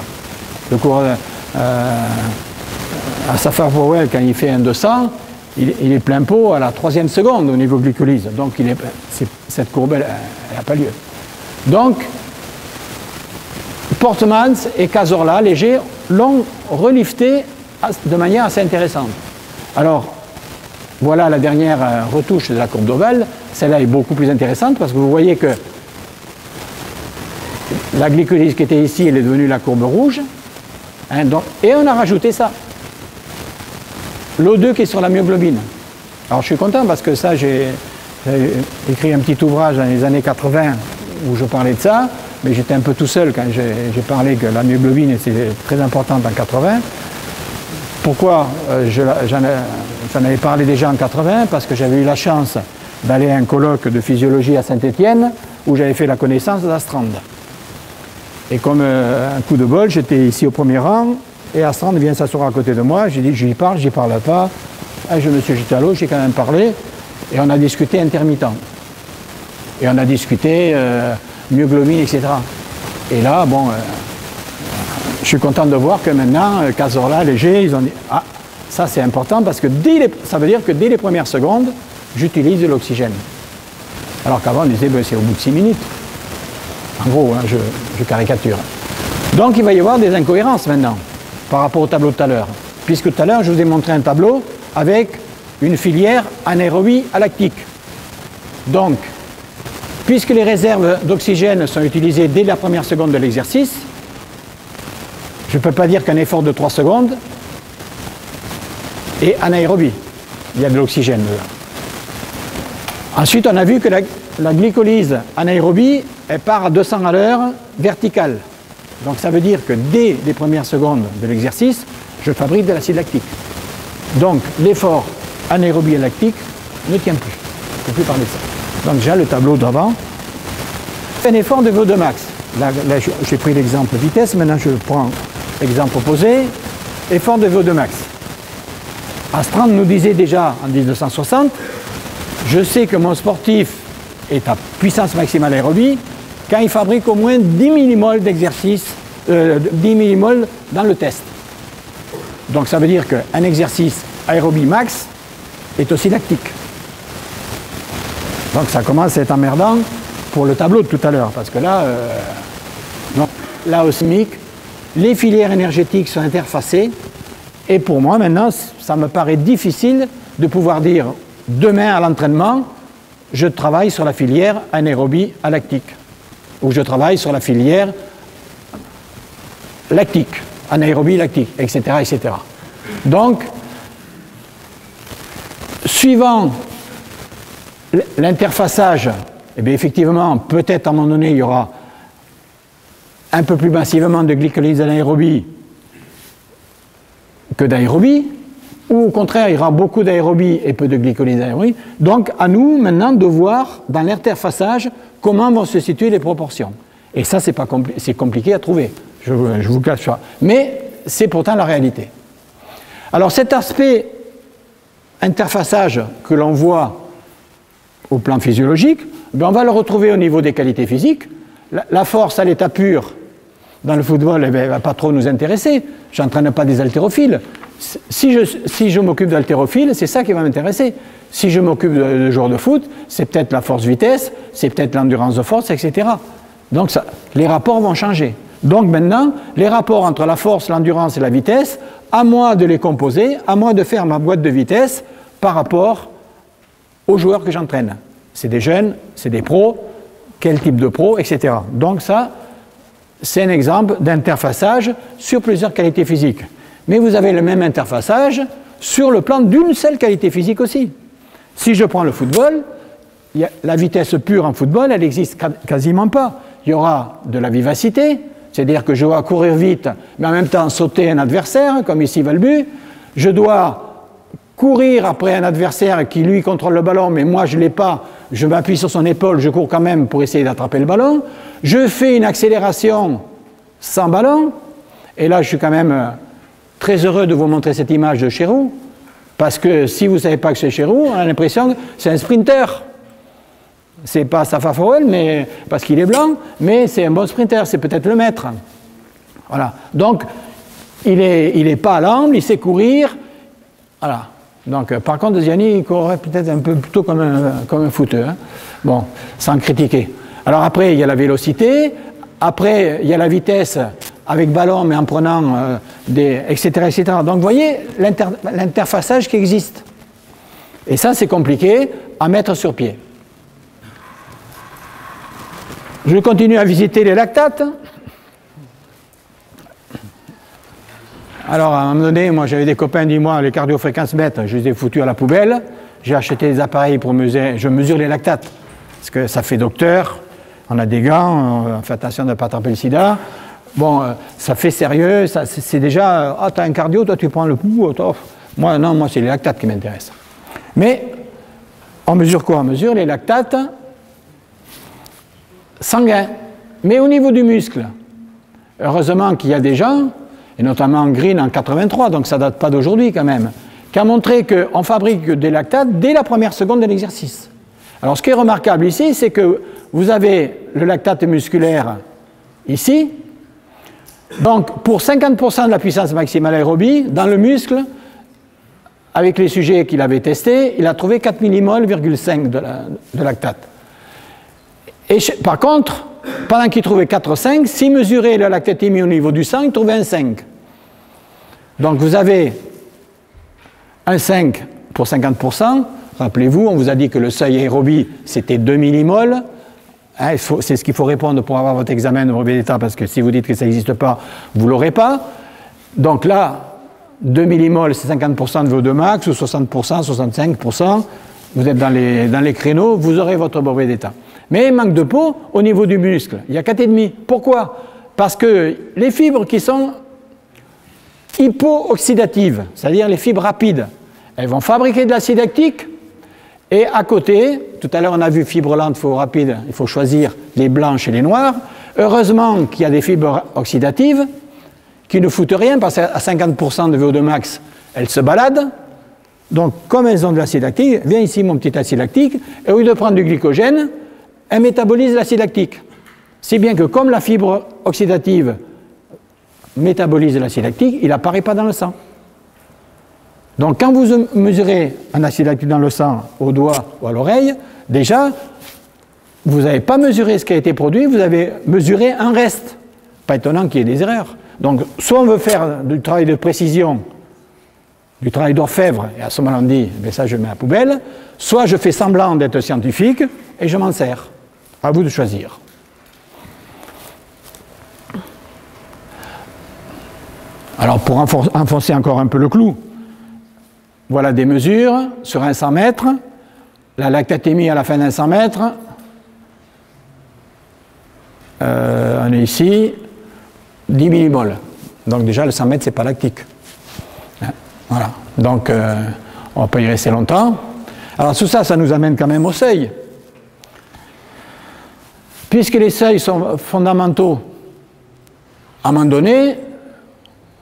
Le coureur à Safar Powell, quand il fait un 200, il est plein pot à la 3e seconde au niveau glycolyse. Donc cette courbe, elle n'a pas lieu. Donc, Portmans et Cazorla, Léger, l'ont relifté de manière assez intéressante. Alors, voilà la dernière retouche de la courbe d'Oval. Celle-là est beaucoup plus intéressante parce que vous voyez que la glycolyse qui était ici, elle est devenue la courbe rouge. Hein, donc, et on a rajouté ça. L'O2 qui est sur la myoglobine. Alors je suis content parce que ça, j'ai écrit un petit ouvrage dans les années 80 où je parlais de ça, mais j'étais un peu tout seul quand j'ai parlé que la myoglobine était très importante en 80. Pourquoi j'en avais parlé déjà en 80? Parce que j'avais eu la chance d'aller à un colloque de physiologie à Saint-Étienne où j'avais fait la connaissance d'Astrand. Et comme un coup de bol, j'étais ici au premier rang, et Astrand vient s'asseoir à côté de moi, j'ai dit j'y parle pas, et je me suis jeté à l'eau, j'ai quand même parlé, et on a discuté intermittent. Et on a discuté myoglobine, etc. Et là, bon, je suis content de voir que maintenant, Cazorla, Léger, ils ont dit ah, ça c'est important parce que ça veut dire que dès les premières secondes, j'utilise de l'oxygène. Alors qu'avant, on disait ben, c'est au bout de 6 minutes. En gros, hein, je caricature. Donc il va y avoir des incohérences maintenant par rapport au tableau de tout à l'heure. Puisque tout à l'heure, je vous ai montré un tableau avec une filière anaérobie à lactique. Donc, puisque les réserves d'oxygène sont utilisées dès la première seconde de l'exercice, je ne peux pas dire qu'un effort de 3 secondes est anaérobie. Il y a de l'oxygène dedans. Ensuite, on a vu que la glycolyse anaérobie, elle part à 200 à l'heure verticale. Donc ça veut dire que dès les premières secondes de l'exercice, je fabrique de l'acide lactique. Donc l'effort anaérobie et lactique ne tient plus. Je ne peux plus parler de ça. Donc déjà le tableau d'avant. un effort de VO2 max. Là j'ai pris l'exemple vitesse, maintenant je prends l'exemple opposé, effort de VO2 max. Astrand nous disait déjà en 1960, je sais que mon sportif est à puissance maximale aérobie quand il fabrique au moins 10 millimoles d'exercice, 10 millimoles dans le test. Donc ça veut dire qu'un exercice aérobie max est aussi lactique. Donc ça commence à être emmerdant pour le tableau de tout à l'heure, parce que là, là au SMIC, les filières énergétiques sont interfacées, et pour moi maintenant, ça me paraît difficile de pouvoir dire demain à l'entraînement, je travaille sur la filière anaérobie à lactique, ou je travaille sur la filière lactique, anaérobie lactique, etc., etc. Donc, suivant l'interfaçage, eh bien effectivement, peut-être à un moment donné, il y aura un peu plus massivement de glycolyse anaérobie que d'aérobie, ou au contraire, il y aura beaucoup d'aérobie et peu de glycolyse anaérobie. Donc, à nous, maintenant, de voir dans l'interfaçage comment vont se situer les proportions. Et ça, c'est compliqué à trouver, je vous cache pas. Mais c'est pourtant la réalité. Alors, cet aspect interfaçage que l'on voit au plan physiologique, ben on va le retrouver au niveau des qualités physiques. La force à l'état pur, dans le football, elle ne va pas trop nous intéresser. Je n'entraîne pas des haltérophiles. Si je m'occupe d'haltérophiles, c'est ça qui va m'intéresser. Si je m'occupe de joueurs de foot, c'est peut-être la force-vitesse, c'est peut-être l'endurance de force, etc. Donc ça, les rapports vont changer. Donc maintenant, les rapports entre la force, l'endurance et la vitesse, à moi de les composer, à moi de faire ma boîte de vitesse par rapport aux joueurs que j'entraîne. C'est des jeunes, c'est des pros, quel type de pro, etc. Donc ça, c'est un exemple d'interfaçage sur plusieurs qualités physiques. Mais vous avez le même interfaçage sur le plan d'une seule qualité physique aussi. Si je prends le football, la vitesse pure en football, elle n'existe quasiment pas. Il y aura de la vivacité, c'est-à-dire que je dois courir vite, mais en même temps sauter un adversaire, comme ici Valbu. Je dois courir après un adversaire qui lui contrôle le ballon, mais moi je ne l'ai pas, je m'appuie sur son épaule, je cours quand même pour essayer d'attraper le ballon. Je fais une accélération sans ballon, et là je suis quand même très heureux de vous montrer cette image de Chéroux, parce que si vous ne savez pas que c'est Chéroux, on a l'impression que c'est un sprinter. C'est pas Safa Fowell, mais parce qu'il est blanc, mais c'est un bon sprinter, c'est peut-être le maître. Voilà. Donc, il est pas à l'amble, il sait courir. Voilà. Donc, par contre, Ziani, il courrait peut-être un peu plutôt comme un footeur. Hein. Bon, sans critiquer. Alors après, il y a la vélocité. Après, il y a la vitesse avec ballon, mais en prenant etc., etc. Donc, vous voyez l'interfaçage qui existe. Et ça, c'est compliqué à mettre sur pied. Je continue à visiter les lactates. Alors, à un moment donné, moi, j'avais des copains, dis-moi, les cardiofréquences-mètres, je les ai foutus à la poubelle. J'ai acheté des appareils pour mesurer, je mesure les lactates. Parce que ça fait docteur, on a des gants, on fait attention de ne pas attraper le sida. Bon, ça fait sérieux, c'est déjà, ah, t'as un cardio, toi, tu prends le pouls. Moi, non, moi, c'est les lactates qui m'intéressent. Mais, on mesure quoi? On mesure les lactates sanguins, mais au niveau du muscle. Heureusement qu'il y a des gens, et notamment Green en 83, donc ça ne date pas d'aujourd'hui quand même, qui a montré qu'on fabrique des lactates dès la première seconde de l'exercice. Alors ce qui est remarquable ici, c'est que vous avez le lactate musculaire ici, donc pour 50% de la puissance maximale aérobie, dans le muscle, avec les sujets qu'il avait testés, il a trouvé 4 millimoles,5 de lactate. Et par contre, pendant qu'il trouvait 4,5, s'il mesurait la lactatémie au niveau du sang, il trouvait un 5. Donc vous avez un 5 pour 50%. Rappelez-vous, on vous a dit que le seuil aérobie, c'était 2 millimoles. Hein, c'est ce qu'il faut répondre pour avoir votre examen de brevet d'État, parce que si vous dites que ça n'existe pas, vous ne l'aurez pas. Donc là, 2 millimoles, c'est 50% de VO2 max, ou 60%, 65%. Vous êtes dans les créneaux, vous aurez votre brevet d'État. Mais manque de peau au niveau du muscle. Il y a 4,5. Pourquoi? Parce que les fibres qui sont hypo-oxydatives, c'est-à-dire les fibres rapides, elles vont fabriquer de l'acide lactique Et à côté, tout à l'heure on a vu fibres lentes, fibres rapides, il faut choisir les blanches et les noires. Heureusement qu'il y a des fibres oxydatives qui ne foutent rien parce qu'à 50% de VO2 max, elles se baladent. Donc comme elles ont de l'acide lactique, viens ici mon petit acide lactique, et au lieu de prendre du glycogène, elles métabolisent l'acide lactique. Si bien que comme la fibre oxydative métabolise l'acide lactique, il n'apparaît pas dans le sang. Donc quand vous mesurez un acide lactique dans le sang au doigt ou à l'oreille, déjà, vous n'avez pas mesuré ce qui a été produit, vous avez mesuré un reste. Pas étonnant qu'il y ait des erreurs. Donc soit on veut faire du travail de précision, du travail d'orfèvre, et à ce moment-là on dit, mais ça je mets à la poubelle, soit je fais semblant d'être scientifique et je m'en sers. À vous de choisir. Alors pour enfoncer encore un peu le clou, voilà des mesures sur un 100 mètres, la lactatémie à la fin d'un 100 mètres, on est ici, 10 millimoles. Donc déjà le 100 mètres c'est pas lactique. Voilà, donc on ne va pas y rester longtemps. Alors tout ça, ça nous amène quand même au seuil. Puisque les seuils sont fondamentaux, à un moment donné,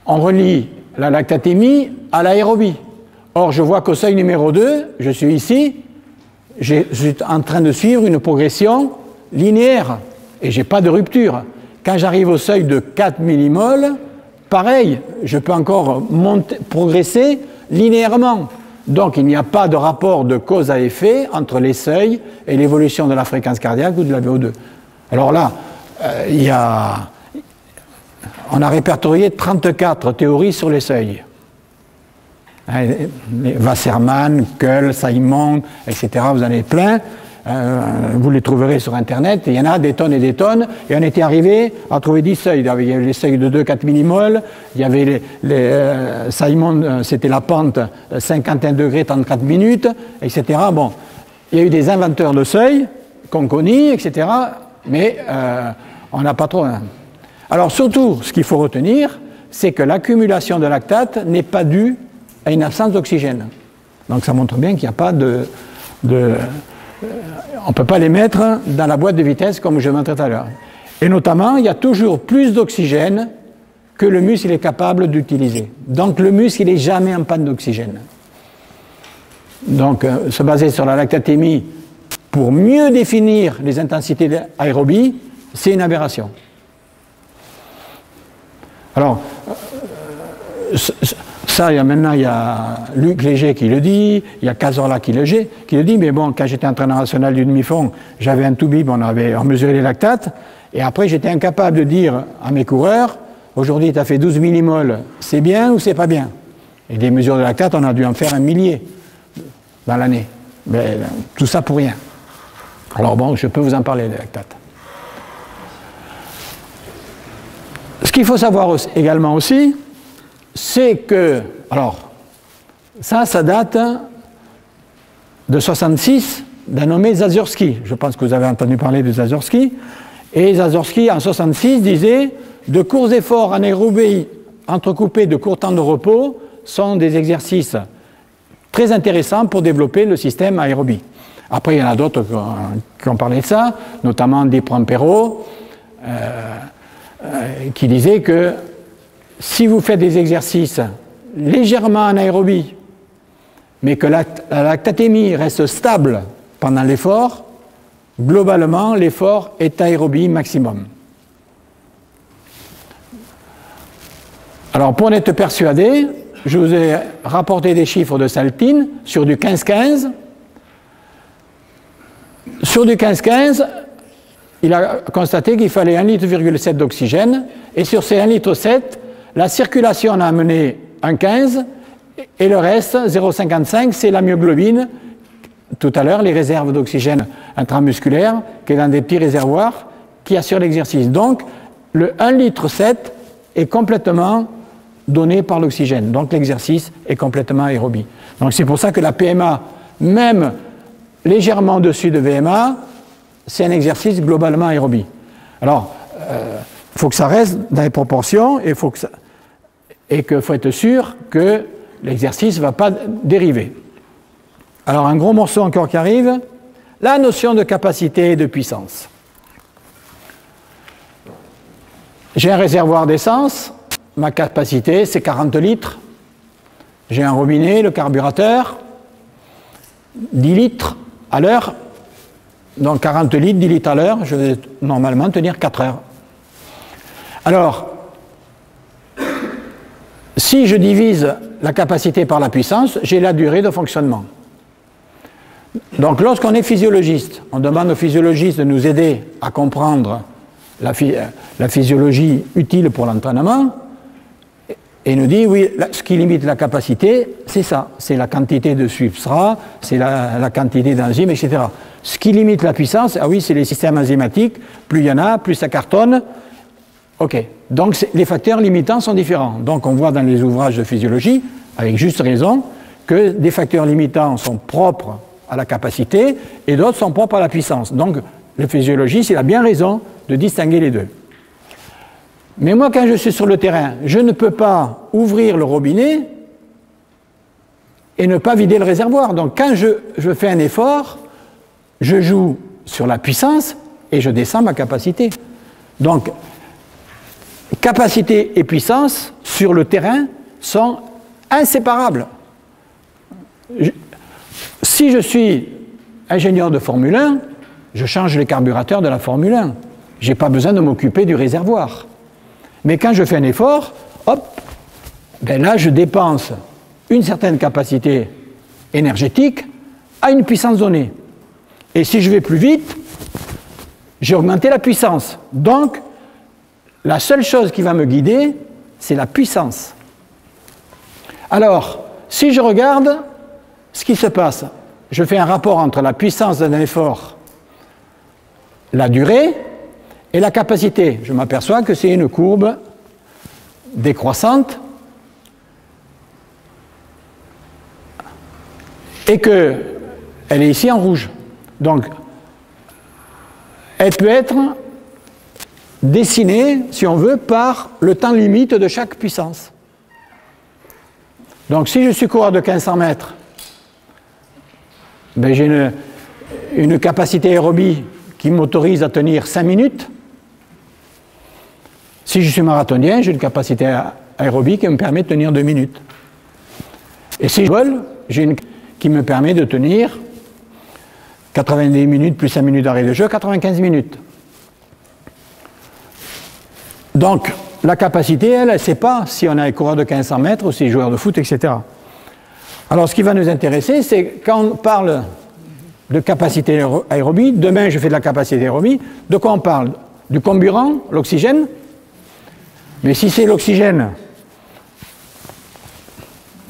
on relie la lactatémie à l'aérobie. Or, je vois qu'au seuil numéro 2, je suis ici, je suis en train de suivre une progression linéaire et je n'ai pas de rupture. Quand j'arrive au seuil de 4 millimoles, pareil, je peux encore progresser linéairement. Donc, il n'y a pas de rapport de cause à effet entre les seuils et l'évolution de la fréquence cardiaque ou de la VO2. Alors là, on a répertorié 34 théories sur les seuils. Wasserman, Kuhl, Simon, etc. Vous en avez plein. Vous les trouverez sur Internet. Il y en a des tonnes et des tonnes. Et on était arrivé à trouver 10 seuils. Il y avait les seuils de 2-4 millimoles. Il y avait Simon, c'était la pente 51 degrés, 34 minutes, etc. Bon, il y a eu des inventeurs de seuils qu'on connaît, etc. Mais on n'a pas trop. Alors surtout, ce qu'il faut retenir, c'est que l'accumulation de lactate n'est pas due à une absence d'oxygène. Donc ça montre bien qu'il n'y a pas on ne peut pas les mettre dans la boîte de vitesse comme je montrais tout à l'heure. Et notamment, il y a toujours plus d'oxygène que le muscle est capable d'utiliser. Donc le muscle, il n'est jamais en panne d'oxygène. Donc se baser sur la lactatémie pour mieux définir les intensités d'aérobie, c'est une aberration. Alors, ça, maintenant, il y a Luc Léger qui le dit, il y a Cazorla qui le dit, mais bon, quand j'étais entraîneur national du demi-fond, j'avais un toubib, on mesurait les lactates, et après, j'étais incapable de dire à mes coureurs, aujourd'hui, tu as fait 12 millimoles, c'est bien ou c'est pas bien? Et des mesures de lactate, on a dû en faire 1 millier dans l'année. Mais tout ça pour rien. Alors bon, je peux vous en parler des lactates. Ce qu'il faut savoir également aussi, c'est que, alors, ça date de 66 d'un nommé Zazorsky. Je pense que vous avez entendu parler de Zazorsky. Et Zazorsky, en 66, disait « De courts efforts anaérobies entrecoupés de courts temps de repos sont des exercices très intéressants pour développer le système aérobie. » Après, il y en a d'autres qui ont parlé de ça, notamment Di-Prampero, qui disait que si vous faites des exercices légèrement anaérobie, mais que la lactatémie reste stable pendant l'effort, globalement, l'effort est aérobie maximum. Alors, pour en être persuadé, je vous ai rapporté des chiffres de Saltine sur du 15-15. Sur du 15-15, il a constaté qu'il fallait 1,7 litre d'oxygène, et sur ces 1,7 litre, la circulation en a amené 1,15 et le reste, 0,55, c'est la myoglobine. Tout à l'heure, les réserves d'oxygène intramusculaires, qui est dans des petits réservoirs, qui assurent l'exercice. Donc, le 1,7 litre est complètement donné par l'oxygène. Donc, l'exercice est complètement aérobie. Donc, c'est pour ça que la PMA, même légèrement au-dessus de VMA, c'est un exercice globalement aérobie. Alors, il faut que ça reste dans les proportions et qu'il faut être sûr que l'exercice ne va pas dériver. Alors, un gros morceau encore qui arrive, la notion de capacité et de puissance. J'ai un réservoir d'essence, ma capacité c'est 40 litres. J'ai un robinet, le carburateur, 10 litres à l'heure. Donc 40 litres, 10 litres à l'heure, je vais normalement tenir 4 heures. Alors, si je divise la capacité par la puissance, j'ai la durée de fonctionnement. Donc lorsqu'on est physiologiste, on demande aux physiologistes de nous aider à comprendre la physiologie utile pour l'entraînement, et nous dit, oui, ce qui limite la capacité, c'est ça, c'est la quantité de substrat, c'est la quantité d'enzymes, etc. Ce qui limite la puissance, ah oui, c'est les systèmes enzymatiques, plus il y en a, plus ça cartonne. Ok, donc les facteurs limitants sont différents. Donc on voit dans les ouvrages de physiologie, avec juste raison, que des facteurs limitants sont propres à la capacité et d'autres sont propres à la puissance. Donc le physiologiste, il a bien raison de distinguer les deux. Mais moi, quand je suis sur le terrain, je ne peux pas ouvrir le robinet et ne pas vider le réservoir. Donc quand je fais un effort, je joue sur la puissance et je descends ma capacité. Donc, capacité et puissance sur le terrain sont inséparables. Si je suis ingénieur de Formule 1, je change les carburateurs de la Formule 1. Je n'ai pas besoin de m'occuper du réservoir. Mais quand je fais un effort, hop, ben là je dépense une certaine capacité énergétique à une puissance donnée. Et si je vais plus vite, j'ai augmenté la puissance. Donc, la seule chose qui va me guider, c'est la puissance. Alors, si je regarde ce qui se passe, je fais un rapport entre la puissance d'un effort, la durée et la capacité. Je m'aperçois que c'est une courbe décroissante et qu'elle est ici en rouge. Donc, elle peut être dessinée, si on veut, par le temps limite de chaque puissance. Donc, si je suis coureur de 1500 mètres, ben, j'ai une capacité aérobie qui m'autorise à tenir 5 minutes. Si je suis marathonien, j'ai une capacité aérobie qui me permet de tenir 2 minutes. Et si je vole, j'ai une qui me permet de tenir 90 minutes plus 5 minutes d'arrêt de jeu, 95 minutes. Donc, la capacité, elle ne sait pas si on est coureur de 1500 mètres ou si joueur de foot, etc. Alors, ce qui va nous intéresser, c'est quand on parle de capacité aérobie, demain je fais de la capacité aérobie, de quoi on parle? Du comburant, l'oxygène. Mais si c'est l'oxygène,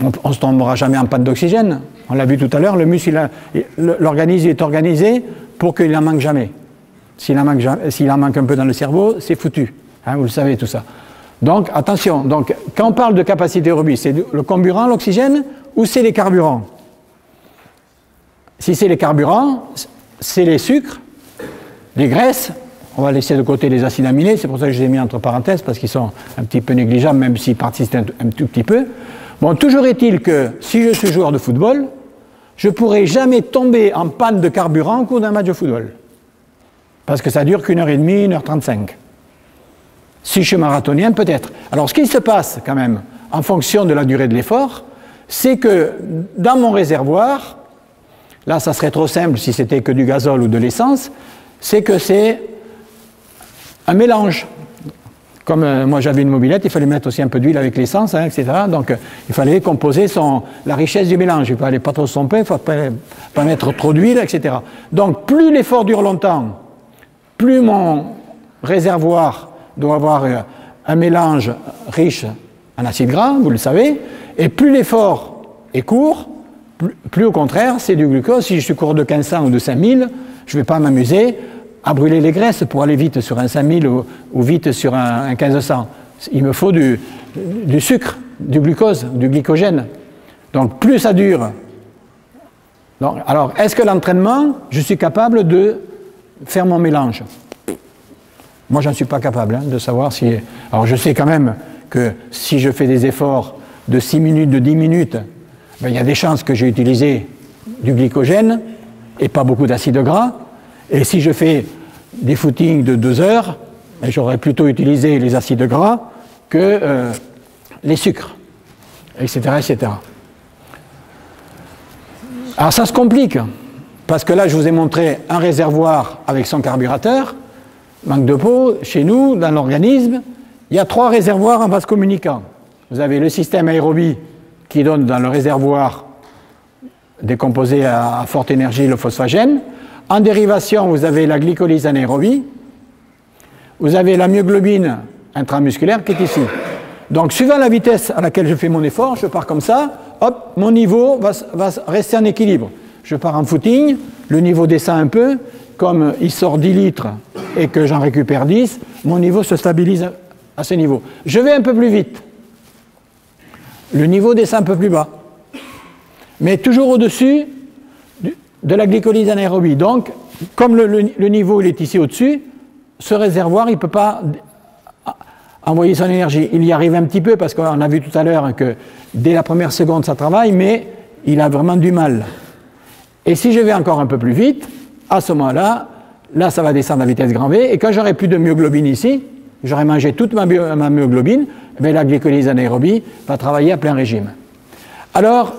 on ne se tombera jamais en panne d'oxygène. On l'a vu tout à l'heure, le muscle, l'organisme est organisé pour qu'il n'en manque jamais. S'il en manque un peu dans le cerveau, c'est foutu. Hein, vous le savez tout ça. Donc attention, donc, quand on parle de capacité aérobie, c'est le comburant, l'oxygène, ou c'est les carburants? Si c'est les carburants, c'est les sucres, les graisses. On va laisser de côté les acides aminés, c'est pour ça que je les ai mis entre parenthèses, parce qu'ils sont un petit peu négligeables, même s'ils participent un tout petit peu. Bon, toujours est-il que si je suis joueur de football, je ne pourrai jamais tomber en panne de carburant au cours d'un match de football. Parce que ça dure qu'1 heure et demie, 1h35. Si je suis marathonien, peut-être. Alors, ce qui se passe quand même, en fonction de la durée de l'effort, c'est que dans mon réservoir, là, ça serait trop simple si c'était que du gazole ou de l'essence, c'est que c'est un mélange. Comme moi j'avais une mobilette, il fallait mettre aussi un peu d'huile avec l'essence, hein, etc. Donc il fallait composer la richesse du mélange. Il ne fallait pas trop se tromper, il ne fallait pas mettre trop d'huile, etc. Donc plus l'effort dure longtemps, plus mon réservoir doit avoir un mélange riche en acides gras, vous le savez, et plus l'effort est court, plus au contraire, c'est du glucose. Si je suis court de 1500 ou de 5000, je ne vais pas m'amuser à brûler les graisses pour aller vite sur un 5000 ou vite sur un 1500. Il me faut du sucre, du glucose, du glycogène. Donc plus ça dure. Donc, alors, est-ce que l'entraînement, je suis capable de faire mon mélange? Moi, je n'en suis pas capable hein, de savoir si... Alors, je sais quand même que si je fais des efforts de 6 minutes, de 10 minutes, ben, il y a des chances que j'ai utilisé du glycogène et pas beaucoup d'acides gras. Et si je fais des footings de 2 heures, j'aurais plutôt utilisé les acides gras que les sucres, etc., etc. Alors ça se complique, parce que là je vous ai montré un réservoir avec son carburateur, manque de peau, chez nous, dans l'organisme, il y a 3 réservoirs en vase communicant. Vous avez le système aérobie qui donne dans le réservoir des composés à forte énergie, le phosphagène. En dérivation, vous avez la glycolyse anaérobie. Vous avez la myoglobine intramusculaire qui est ici. Donc, suivant la vitesse à laquelle je fais mon effort, je pars comme ça, hop, mon niveau va rester en équilibre. Je pars en footing, le niveau descend un peu, comme il sort 10 litres et que j'en récupère 10, mon niveau se stabilise à ce niveau. Je vais un peu plus vite. Le niveau descend un peu plus bas. Mais toujours au-dessus de la glycolyse anaérobie. Donc, comme le niveau il est ici au-dessus, ce réservoir, il ne peut pas envoyer son énergie. Il y arrive un petit peu parce qu'on a vu tout à l'heure que dès la première seconde ça travaille, mais il a vraiment du mal. Et si je vais encore un peu plus vite, à ce moment-là, là ça va descendre à vitesse grand V, et quand j'aurai plus de myoglobine ici, j'aurai mangé toute ma myoglobine, mais la glycolyse anaérobie va travailler à plein régime. Alors,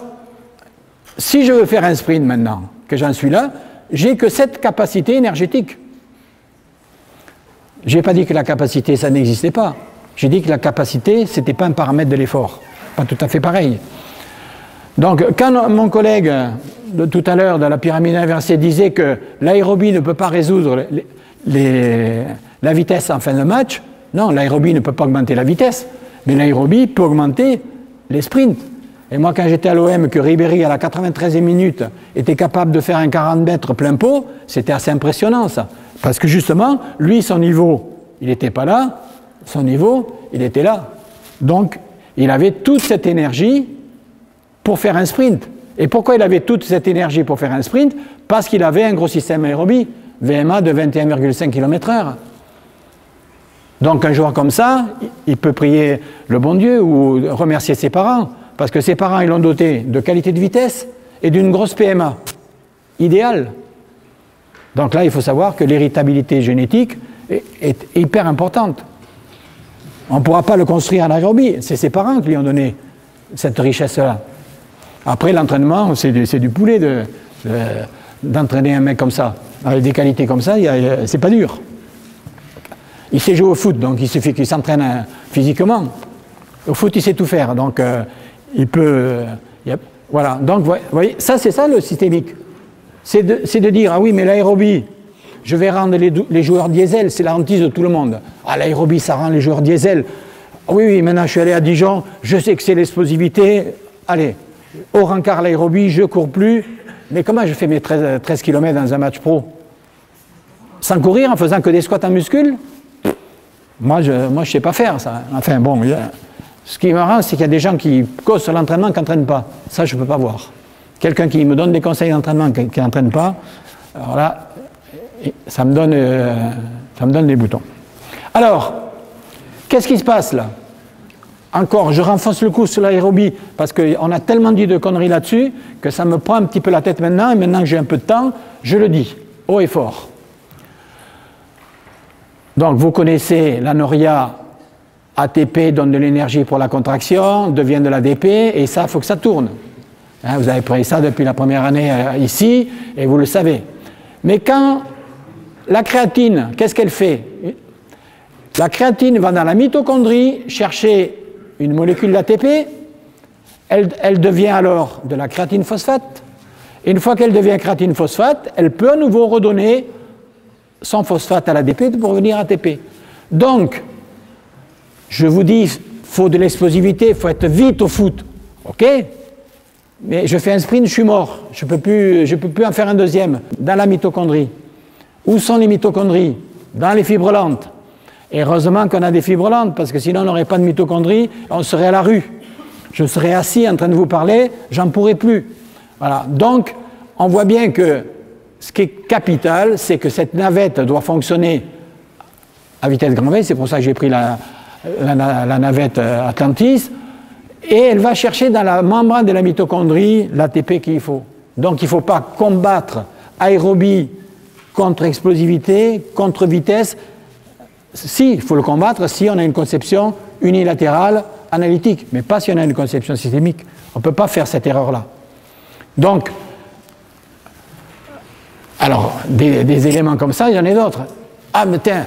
si je veux faire un sprint maintenant, que j'en suis là, j'ai que cette capacité énergétique. Je n'ai pas dit que la capacité, ça n'existait pas. J'ai dit que la capacité, ce n'était pas un paramètre de l'effort. Pas tout à fait pareil. Donc, quand mon collègue de tout à l'heure de la pyramide inversée disait que l'aérobie ne peut pas résoudre la vitesse en fin de match, non, l'aérobie ne peut pas augmenter la vitesse, mais l'aérobie peut augmenter les sprints. Et moi, quand j'étais à l'OM, que Ribéry, à la 93e minute, était capable de faire un 40 mètres plein pot, c'était assez impressionnant, ça. Parce que justement, lui, son niveau, il n'était pas là, son niveau, il était là. Donc, il avait toute cette énergie pour faire un sprint. Et pourquoi il avait toute cette énergie pour faire un sprint? Parce qu'il avait un gros système aérobie, VMA de 21,5 km/h. Donc, un joueur comme ça, il peut prier le bon Dieu ou remercier ses parents. Parce que ses parents, ils l'ont doté de qualité de vitesse et d'une grosse PMA. Idéal. Donc là, il faut savoir que l'héritabilité génétique est hyper importante. On ne pourra pas le construire en aérobie. C'est ses parents qui lui ont donné cette richesse-là. Après, l'entraînement, c'est du poulet d'entraîner un mec comme ça. Avec des qualités comme ça, c'est pas dur. Il sait jouer au foot, donc il suffit qu'il s'entraîne physiquement. Au foot, il sait tout faire. Donc, il peut... voilà, donc vous voyez, ça c'est ça le systémique. C'est de dire, ah oui, mais l'aérobie, je vais rendre les joueurs diesel, c'est la hantise de tout le monde. Ah, l'aérobie, ça rend les joueurs diesel. Ah, oui, maintenant je suis allé à Dijon, je sais que c'est l'explosivité. Allez, au rencard l'aérobie, je ne cours plus. Mais comment je fais mes 13 km dans un match pro? Sans courir, en faisant que des squats en muscule? Moi, je ne sais pas faire ça. Enfin, bon... Ce qui est marrant, c'est qu'il y a des gens qui causent sur l'entraînement qui n'entraînent pas. Ça, je ne peux pas voir. Quelqu'un qui me donne des conseils d'entraînement qui n'entraîne pas, alors là, ça me donne des boutons. Alors, qu'est-ce qui se passe là? Encore, je renforce le coup sur l'aérobie, parce qu'on a tellement dit de conneries là-dessus, que ça me prend un petit peu la tête maintenant, et maintenant que j'ai un peu de temps, je le dis, haut et fort. Donc, vous connaissez la noria. ATP donne de l'énergie pour la contraction, devient de l'ADP, et ça, il faut que ça tourne. Hein, vous avez pris ça depuis la première année ici, et vous le savez. Mais quand la créatine, qu'est-ce qu'elle fait? La créatine va dans la mitochondrie chercher une molécule d'ATP, elle devient alors de la créatine phosphate, et une fois qu'elle devient créatine phosphate, elle peut à nouveau redonner son phosphate à l'ADP pour revenir ATP. Donc, je vous dis, il faut de l'explosivité, il faut être vite au foot. OK? Mais je fais un sprint, je suis mort. Je peux plus en faire un deuxième. Dans la mitochondrie. Où sont les mitochondries? Dans les fibres lentes. Et heureusement qu'on a des fibres lentes, parce que sinon on n'aurait pas de mitochondrie, on serait à la rue. Je serais assis en train de vous parler, j'en pourrais plus. Voilà. Donc, on voit bien que ce qui est capital, c'est que cette navette doit fonctionner à vitesse grand V. C'est pour ça que j'ai pris la navette Atlantis, et elle va chercher dans la membrane de la mitochondrie l'ATP qu'il faut. Donc il ne faut pas combattre aérobie contre explosivité, contre vitesse. Si, il faut le combattre si on a une conception unilatérale, analytique, mais pas si on a une conception systémique. On ne peut pas faire cette erreur-là. Donc, alors, des éléments comme ça, il y en a d'autres. Ah, mais tiens,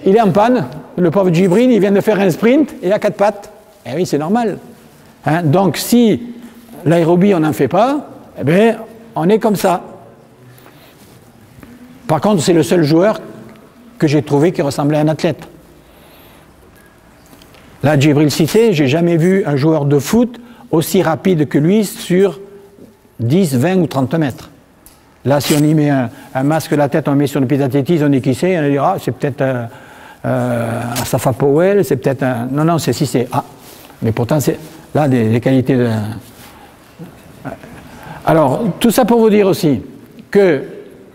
il est en panne, le pauvre Djibril, il vient de faire un sprint, et il a 4 pattes. Eh oui, c'est normal. Hein? Donc, si l'aérobie, on n'en fait pas, eh bien, on est comme ça. Par contre, c'est le seul joueur que j'ai trouvé qui ressemblait à un athlète. Là, Djibril Cissé, j'ai jamais vu un joueur de foot aussi rapide que lui sur 10, 20 ou 30 mètres. Là, si on y met un masque à la tête, on le met sur le pied d'athlétisme, on dit qui c'est, on dira, ah, c'est peut-être Asafa Powell, c'est peut-être un... Non, non, c'est Cissé. Ah, mais pourtant, c'est là des qualités de... Alors, tout ça pour vous dire aussi que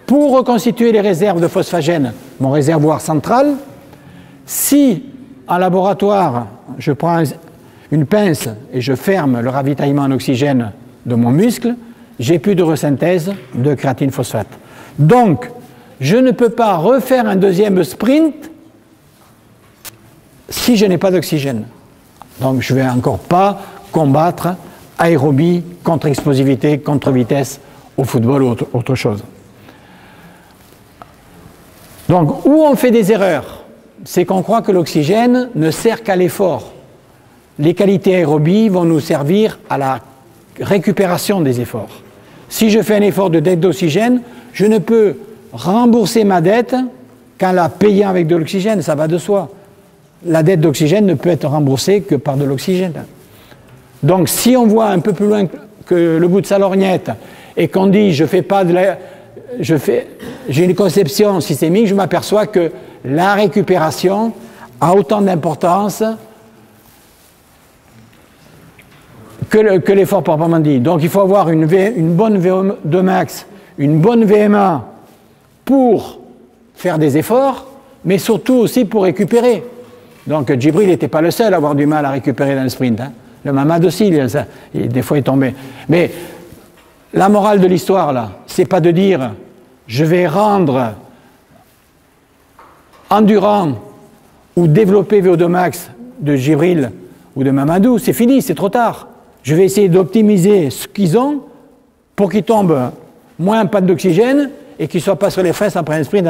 pour reconstituer les réserves de phosphagène, mon réservoir central, si en laboratoire, je prends une pince et je ferme le ravitaillement en oxygène de mon muscle, j'ai plus de resynthèse de créatine phosphate. Donc, je ne peux pas refaire un deuxième sprint si je n'ai pas d'oxygène. Donc, je ne vais encore pas combattre aérobie, contre-explosivité, contre-vitesse au football ou autre chose. Donc, où on fait des erreurs, c'est qu'on croit que l'oxygène ne sert qu'à l'effort. Les qualités aérobies vont nous servir à la récupération des efforts. Si je fais un effort de dette d'oxygène, je ne peux rembourser ma dette qu'en la payant avec de l'oxygène, ça va de soi. La dette d'oxygène ne peut être remboursée que par de l'oxygène. Donc si on voit un peu plus loin que le bout de sa lorgnette et qu'on dit je fais pas de la... j'ai une conception systémique, je m'aperçois que la récupération a autant d'importance que l'effort proprement dit. Donc il faut avoir une bonne VO2 max, une bonne VMA pour faire des efforts, mais surtout aussi pour récupérer. Donc Djibril n'était pas le seul à avoir du mal à récupérer dans le sprint. Hein. Le Mamad aussi, des fois il tombait. Mais la morale de l'histoire, là, c'est pas de dire je vais rendre endurant ou développer VO2 max de Djibril ou de Mamadou, c'est fini, c'est trop tard. Je vais essayer d'optimiser ce qu'ils ont pour qu'ils tombent moins en panne d'oxygène et qu'ils ne soient pas sur les fesses après un sprint.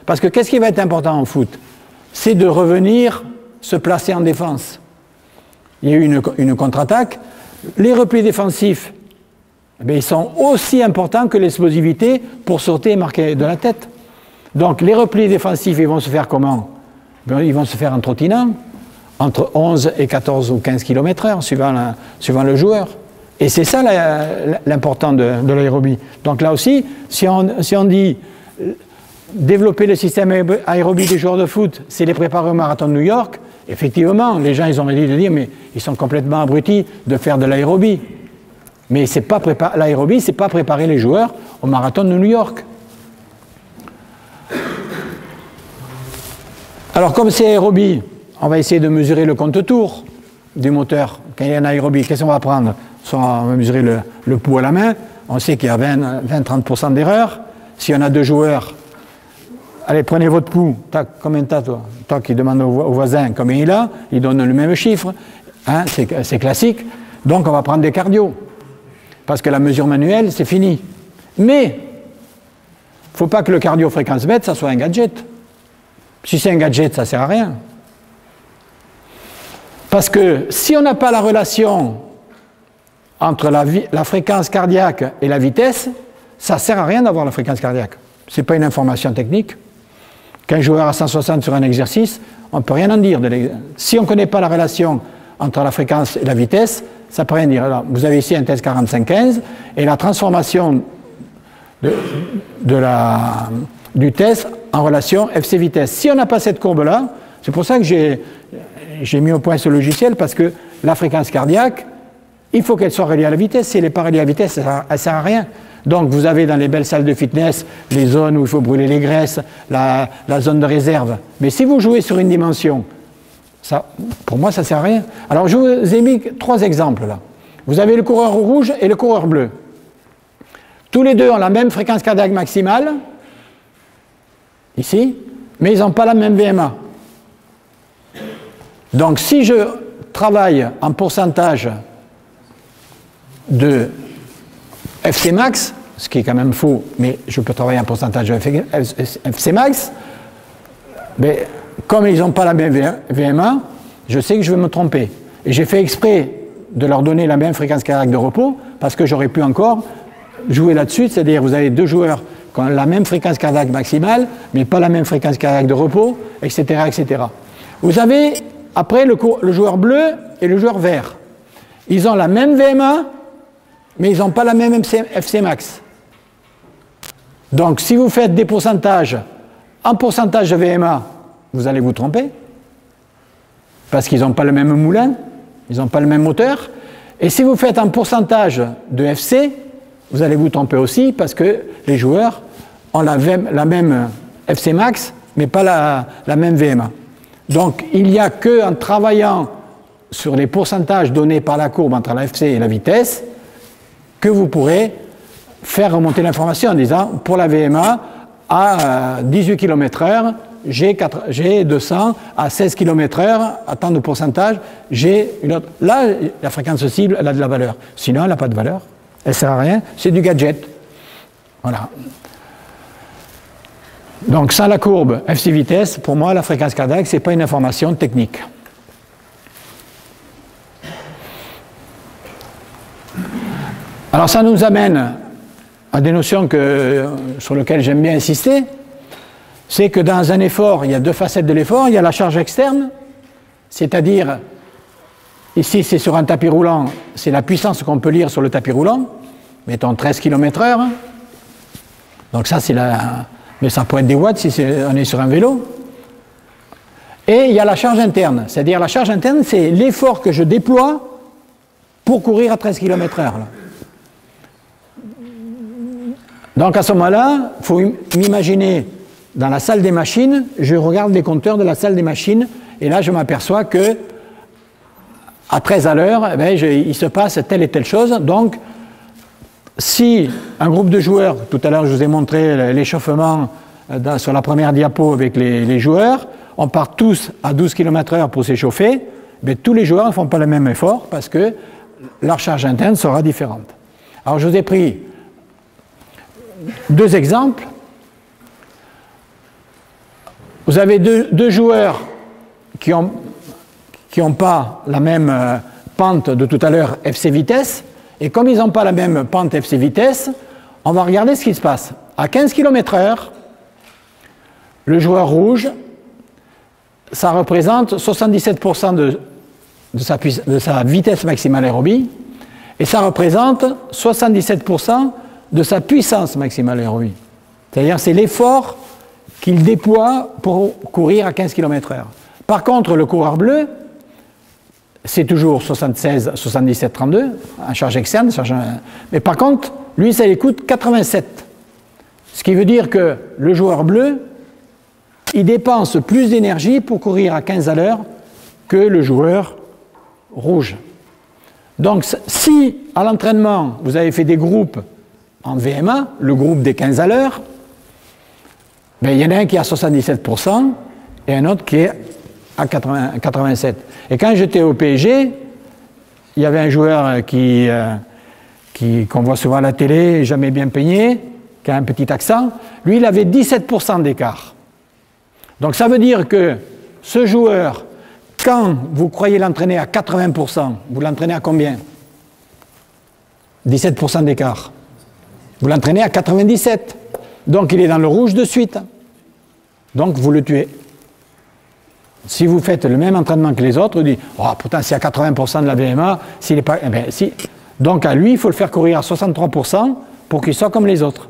Parce que qu'est-ce qui va être important en foot? C'est de revenir se placer en défense. Il y a eu une contre-attaque. Les replis défensifs, ils sont aussi importants que l'explosivité pour sauter et marquer de la tête. Donc les replis défensifs, ils vont se faire comment? Ils vont se faire en trottinant, entre 11 et 14 ou 15 km/h, suivant le joueur. Et c'est ça l'important de l'aérobie. Donc là aussi, si on dit développer le système aérobie des joueurs de foot, c'est les préparer au marathon de New York, effectivement, les gens ils ont envie de dire mais ils sont complètement abrutis de faire de l'aérobie. Mais l'aérobie, c'est pas préparer les joueurs au marathon de New York. Alors comme c'est aérobie, on va essayer de mesurer le compte-tour du moteur. Quand il y a un aérobie, qu'est-ce qu'on va prendre? Soit on va mesurer le pouls à la main, on sait qu'il y a 20-30% d'erreur. Si on a deux joueurs, allez, prenez votre pouls, tac, combien t'as toi? Tac, il demande au voisin combien il a, il donne le même chiffre, hein, c'est classique. Donc on va prendre des cardio, parce que la mesure manuelle, c'est fini. Mais, il ne faut pas que le cardio-fréquence-mètre, ça soit un gadget. Si c'est un gadget, ça ne sert à rien. Parce que si on n'a pas la relation entre la fréquence cardiaque et la vitesse, ça ne sert à rien d'avoir la fréquence cardiaque. Ce n'est pas une information technique. Qu'un joueur à 160 sur un exercice, on ne peut rien en dire. Si on ne connaît pas la relation entre la fréquence et la vitesse, ça ne peut rien dire. Alors, vous avez ici un test 45-15 et la transformation du test en relation FC vitesse. Si on n'a pas cette courbe-là, c'est pour ça que j'ai mis au point ce logiciel, parce que la fréquence cardiaque, il faut qu'elle soit reliée à la vitesse. Si elle n'est pas reliée à la vitesse, elle ne sert à rien. Donc vous avez dans les belles salles de fitness les zones où il faut brûler les graisses, la zone de réserve. Mais si vous jouez sur une dimension, ça, pour moi ça ne sert à rien. Alors je vous ai mis 3 exemples là. Vous avez le coureur rouge et le coureur bleu. Tous les deux ont la même fréquence cardiaque maximale, ici, mais ils n'ont pas la même VMA. Donc si je travaille en pourcentage de FC max, ce qui est quand même faux, mais je peux travailler en pourcentage de FC max, mais comme ils n'ont pas la même VMA, je sais que je vais me tromper. Et j'ai fait exprès de leur donner la même fréquence cardiaque de repos, parce que j'aurais pu encore jouer là-dessus, c'est-à-dire vous avez deux joueurs qui ont la même fréquence cardiaque maximale, mais pas la même fréquence cardiaque de repos, etc. etc. Vous avez après le joueur bleu et le joueur vert. Ils ont la même VMA, mais ils n'ont pas la même FC max. Donc si vous faites des pourcentages en pourcentage de VMA, vous allez vous tromper, parce qu'ils n'ont pas le même moulin, ils n'ont pas le même moteur. Et si vous faites un pourcentage de FC, vous allez vous tromper aussi, parce que les joueurs ont la même FC max, mais pas la même VMA. Donc il n'y a qu'en travaillant sur les pourcentages donnés par la courbe entre la FC et la vitesse que vous pourrez faire remonter l'information en disant pour la VMA à 18 km/h, j'ai 200, à 16 km/h, à tant de pourcentage, j'ai une autre. Là, la fréquence cible, elle a de la valeur. Sinon, elle n'a pas de valeur. Elle ne sert à rien. C'est du gadget. Voilà. Donc, sans la courbe FC vitesse, pour moi, la fréquence cardiaque, ce n'est pas une information technique. Alors, ça nous amène à des notions sur lesquelles j'aime bien insister. C'est que dans un effort, il y a deux facettes de l'effort. Il y a la charge externe, c'est-à-dire, ici c'est sur un tapis roulant, c'est la puissance qu'on peut lire sur le tapis roulant, mettons 13 km/h. Donc ça c'est la... Mais ça peut être des watts si on est sur un vélo. Et il y a la charge interne, c'est-à-dire la charge interne, c'est l'effort que je déploie pour courir à 13 km/h. Donc à ce moment-là, il faut m'imaginer dans la salle des machines, je regarde les compteurs de la salle des machines, et là je m'aperçois que à 13 à l'heure, eh bien, il se passe telle et telle chose. Donc, si un groupe de joueurs, tout à l'heure je vous ai montré l'échauffement sur la première diapo avec les joueurs, on part tous à 12 km/h pour s'échauffer, mais tous les joueurs ne font pas le même effort parce que leur charge interne sera différente. Alors je vous ai pris deux exemples. Vous avez deux joueurs qui n'ont pas la même pente de tout à l'heure FC vitesse, et comme ils n'ont pas la même pente FC vitesse, on va regarder ce qui se passe. À 15 km/h, le joueur rouge, ça représente 77% de sa vitesse maximale aérobie, et ça représente 77% de sa puissance maximale aérobie. C'est-à-dire c'est l'effort qu'il déploie pour courir à 15 km/h. Par contre, le coureur bleu, c'est toujours 76, 77, 32, en charge externe, mais par contre, lui, ça lui coûte 87. Ce qui veut dire que le joueur bleu, il dépense plus d'énergie pour courir à 15 à l'heure que le joueur rouge. Donc, si à l'entraînement, vous avez fait des groupes en VMA, le groupe des 15 à l'heure, ben, il y en a un qui est à 77% et un autre qui est à 87. Et quand j'étais au PSG, il y avait un joueur qu'on voit souvent à la télé, jamais bien peigné, qui a un petit accent. Lui, il avait 17% d'écart. Donc ça veut dire que ce joueur, quand vous croyez l'entraîner à 80%, vous l'entraînez à combien? 17% d'écart. Vous l'entraînez à 97. Donc il est dans le rouge de suite. Donc vous le tuez. Si vous faites le même entraînement que les autres, vous dites « Oh, pourtant, c'est à 80% de la VMA, s'il n'est pas... Eh bien, si. » Donc à lui, il faut le faire courir à 63% pour qu'il soit comme les autres.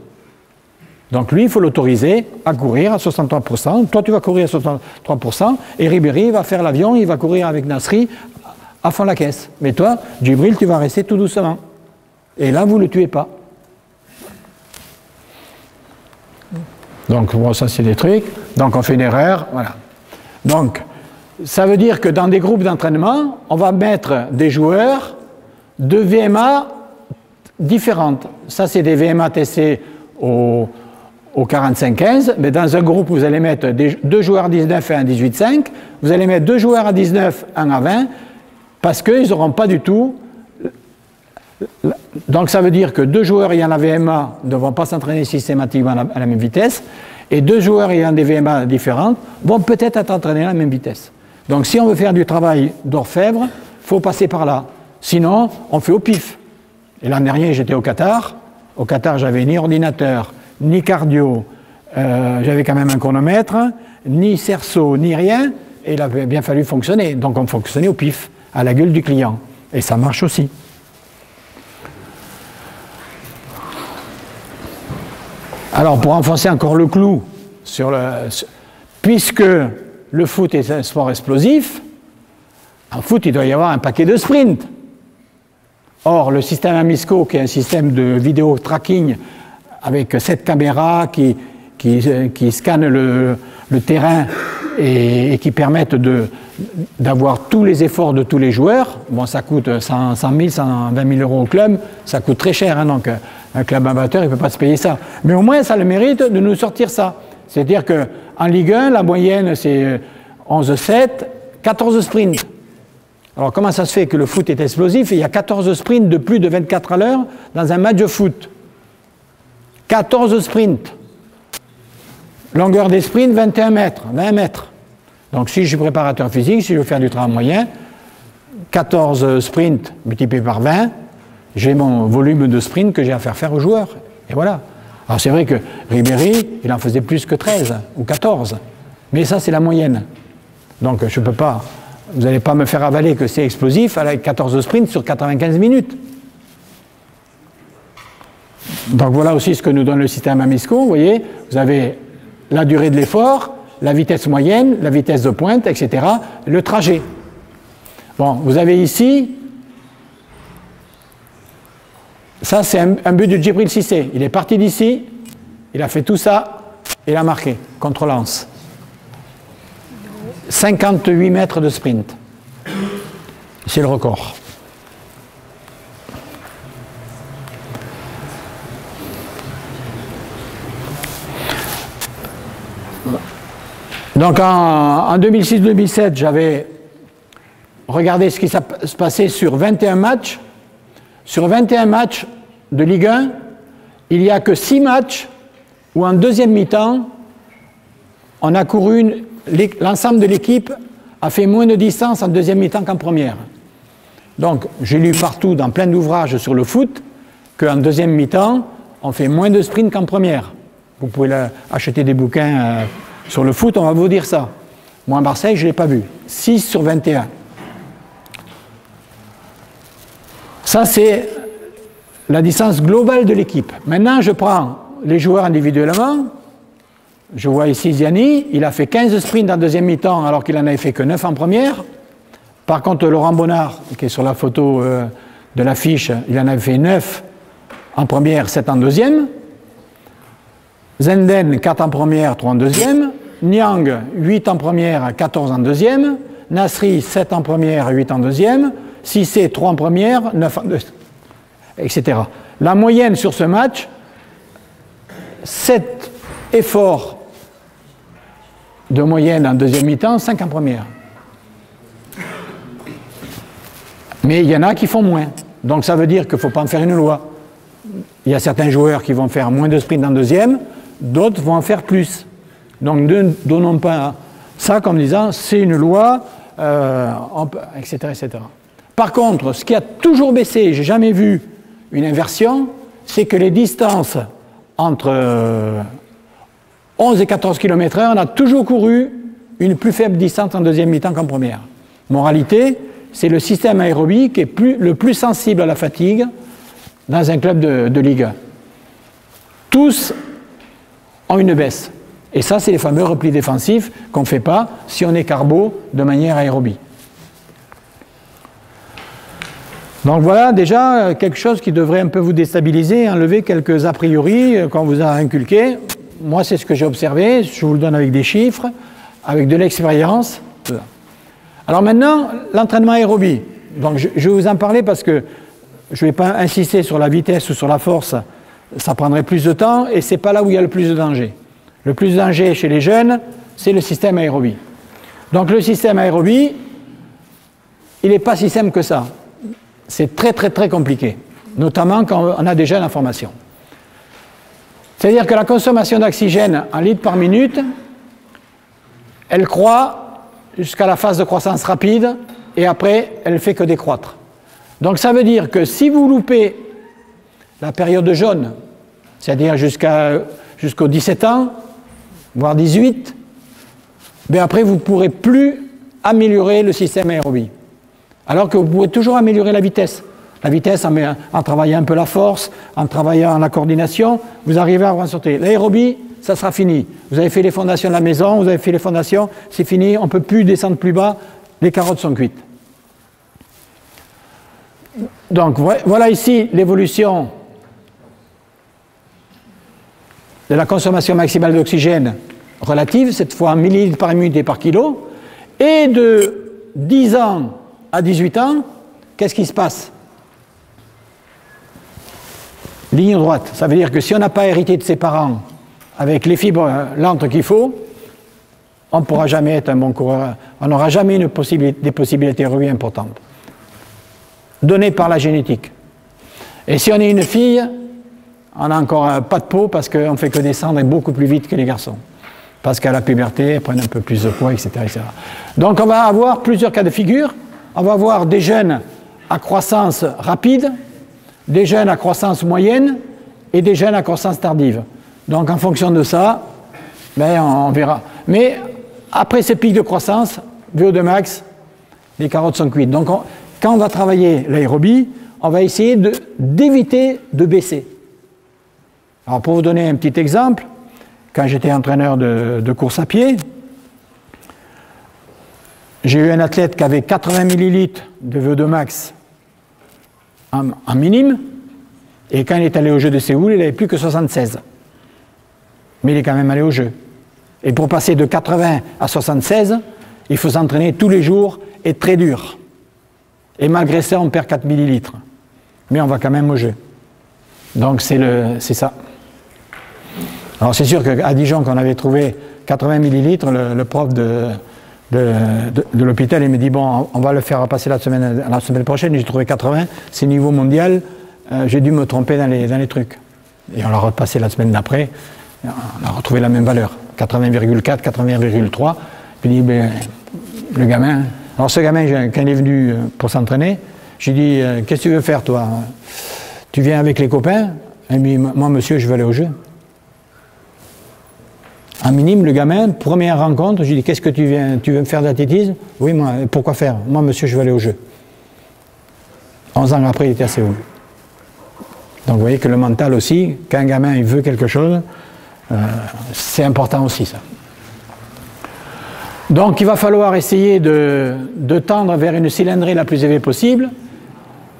Donc lui, il faut l'autoriser à courir à 63%. Toi, tu vas courir à 63%, et Ribéry va faire l'avion, il va courir avec Nasri à fond la caisse. Mais toi, Djibril, tu vas rester tout doucement. Et là, vous ne le tuez pas. Donc, bon, ça, c'est des trucs. Donc, on fait une erreur, voilà. Donc, ça veut dire que dans des groupes d'entraînement, on va mettre des joueurs de VMA différentes. Ça, c'est des VMA testés au 45-15, mais dans un groupe, vous allez mettre deux joueurs à 19 et un 18-5. Vous allez mettre deux joueurs à 19, un à 20, parce qu'ils n'auront pas du tout. Donc ça veut dire que deux joueurs ayant la VMA ne vont pas s'entraîner systématiquement à la même vitesse, et deux joueurs ayant des VMA différentes vont peut-être être entraînés à la même vitesse. Donc si on veut faire du travail d'orfèvre, il faut passer par là. Sinon, on fait au pif. Et l'an dernier, j'étais au Qatar. Au Qatar, j'avais ni ordinateur, ni cardio, j'avais quand même un chronomètre, ni cerceau, ni rien, et il avait bien fallu fonctionner. Donc on fonctionnait au pif, à la gueule du client. Et ça marche aussi. Alors pour enfoncer encore le clou, puisque le foot est un sport explosif, en foot il doit y avoir un paquet de sprints. Or le système Amisco, qui est un système de vidéo tracking avec 7 caméras qui scannent le terrain et qui permettent d'avoir tous les efforts de tous les joueurs. Bon, ça coûte 100 000, 120 000 euros au club, ça coûte très cher, hein, donc un club amateur, il ne peut pas se payer ça. Mais au moins, ça a le mérite de nous sortir ça. C'est-à-dire qu'en Ligue 1, la moyenne, c'est 11-7, 14 sprints. Alors, comment ça se fait que le foot est explosif et il y a 14 sprints de plus de 24 à l'heure dans un match de foot? 14 sprints. Longueur des sprints, 21 mètres, 20 mètres. Donc, si je suis préparateur physique, si je veux faire du travail moyen, 14 sprints multiplié par 20, j'ai mon volume de sprint que j'ai à faire aux joueurs. Et voilà. Alors, c'est vrai que Ribéry, il en faisait plus que 13 ou 14. Mais ça, c'est la moyenne. Donc, je ne peux pas... Vous n'allez pas me faire avaler que c'est explosif avec 14 sprints sur 95 minutes. Donc voilà aussi ce que nous donne le système Amisco. Vous voyez, vous avez la durée de l'effort, la vitesse moyenne, la vitesse de pointe, etc. Le trajet. Bon, vous avez ici, ça c'est un but de Djibril Cissé. Il est parti d'ici, il a fait tout ça, et il a marqué, contre-lance. 58 mètres de sprint. C'est le record. Donc en 2006-2007, j'avais regardé ce qui se passait sur 21 matchs. Sur 21 matchs de Ligue 1, il n'y a que 6 matchs où en deuxième mi-temps, on a couru l'ensemble de l'équipe a fait moins de distance en deuxième mi-temps qu'en première. Donc, j'ai lu partout dans plein d'ouvrages sur le foot qu'en deuxième mi-temps, on fait moins de sprint qu'en première. Vous pouvez acheter des bouquins sur le foot, on va vous dire ça. Moi, à Marseille, je ne l'ai pas vu. 6 sur 21. Ça, c'est la distance globale de l'équipe. Maintenant, je prends les joueurs individuellement. Je vois ici Ziani, il a fait 15 sprints en deuxième mi-temps alors qu'il n'en avait fait que 9 en première. Par contre, Laurent Bonnard, qui est sur la photo de l'affiche, il en avait fait 9 en première, 7 en deuxième. Zenden, 4 en première, 3 en deuxième. Niang, 8 en première, 14 en deuxième. Nasri, 7 en première, 8 en deuxième. Cissé, 3 en première, 9 en deuxième, etc. La moyenne sur ce match, 7 efforts de moyenne en deuxième mi-temps, 5 en première. Mais il y en a qui font moins. Donc ça veut dire qu'il ne faut pas en faire une loi. Il y a certains joueurs qui vont faire moins de sprint en deuxième, d'autres vont en faire plus. Donc ne donnons pas ça comme disant c'est une loi, etc., etc. Par contre, ce qui a toujours baissé, j'ai jamais vu une inversion, c'est que les distances entre 11 et 14 km/h, on a toujours couru une plus faible distance en deuxième mi-temps qu'en première. Moralité, c'est le système aérobie qui est le plus sensible à la fatigue dans un club de Ligue 1. Tous ont une baisse. Et ça, c'est les fameux replis défensifs qu'on ne fait pas si on est carbo de manière aérobie. Donc voilà déjà quelque chose qui devrait un peu vous déstabiliser, enlever quelques a priori qu'on vous a inculqués. Moi, c'est ce que j'ai observé, je vous le donne avec des chiffres, avec de l'expérience. Alors maintenant, l'entraînement aérobie. Donc je vais vous en parler parce que je ne vais pas insister sur la vitesse ou sur la force, ça prendrait plus de temps et ce n'est pas là où il y a le plus de danger. Le plus de danger chez les jeunes, c'est le système aérobie. Donc le système aérobie, il n'est pas si simple que ça. C'est très très très compliqué, notamment quand on a des jeunes en formation. C'est-à-dire que la consommation d'oxygène en litres par minute, elle croît jusqu'à la phase de croissance rapide et après, elle ne fait que décroître. Donc ça veut dire que si vous loupez la période jaune, c'est-à-dire jusqu'aux 17 ans, voire 18, bien après vous ne pourrez plus améliorer le système aérobie. Alors que vous pouvez toujours améliorer la vitesse. La vitesse, en travaillant un peu la force, en travaillant la coordination, vous arrivez à en sortir. L'aérobie, ça sera fini. Vous avez fait les fondations de la maison, vous avez fait les fondations, c'est fini, on ne peut plus descendre plus bas, les carottes sont cuites. Donc voilà ici l'évolution de la consommation maximale d'oxygène relative, cette fois en millilitres par minute et par kilo, et de 10 ans à 18 ans, qu'est-ce qui se passe? Ligne droite, ça veut dire que si on n'a pas hérité de ses parents avec les fibres lentes qu'il faut, on ne pourra jamais être un bon coureur, on n'aura jamais des possibilités aérobies importantes, données par la génétique. Et si on est une fille, on n'a encore pas de peau parce qu'on ne fait que descendre beaucoup plus vite que les garçons. Parce qu'à la puberté, elles prennent un peu plus de poids, etc., etc. Donc on va avoir plusieurs cas de figure. On va avoir des jeunes à croissance rapide, des jeunes à croissance moyenne et des jeunes à croissance tardive. Donc en fonction de ça, ben, on verra. Mais après ces pics de croissance, VO2 max, les carottes sont cuites. Donc quand on va travailler l'aérobie, on va essayer d'éviter de baisser. Alors pour vous donner un petit exemple, quand j'étais entraîneur de course à pied, j'ai eu un athlète qui avait 80 millilitres de VO2 max en minime, et quand il est allé au jeu de Séoul, il n'avait plus que 76. Mais il est quand même allé au jeu. Et pour passer de 80 à 76, il faut s'entraîner tous les jours et très dur. Et malgré ça, on perd 4 millilitres. Mais on va quand même au jeu. Donc c'est ça. Alors c'est sûr qu'à Dijon, quand on avait trouvé 80 millilitres, le prof de l'hôpital, il me dit, bon, on va le faire passer la semaine prochaine, j'ai trouvé 80, c'est niveau mondial, j'ai dû me tromper dans les trucs. Et on l'a repassé la semaine d'après, on a retrouvé la même valeur, 80,4, 80,3, puis il dit, ben, le gamin, alors ce gamin, quand il est venu pour s'entraîner, j'ai dit, qu'est-ce que tu veux faire toi? Tu viens avec les copains? Il me dit, moi monsieur, je veux aller au jeu. En minime, le gamin, première rencontre, je lui dis, qu'est-ce que tu veux me faire d'athlétisme? Oui, moi, pourquoi faire? Moi, monsieur, je veux aller au jeu. 11 ans après, il était à Séoul. Donc, vous voyez que le mental aussi, quand un gamin il veut quelque chose, c'est important aussi, ça. Donc, il va falloir essayer de tendre vers une cylindrée la plus élevée possible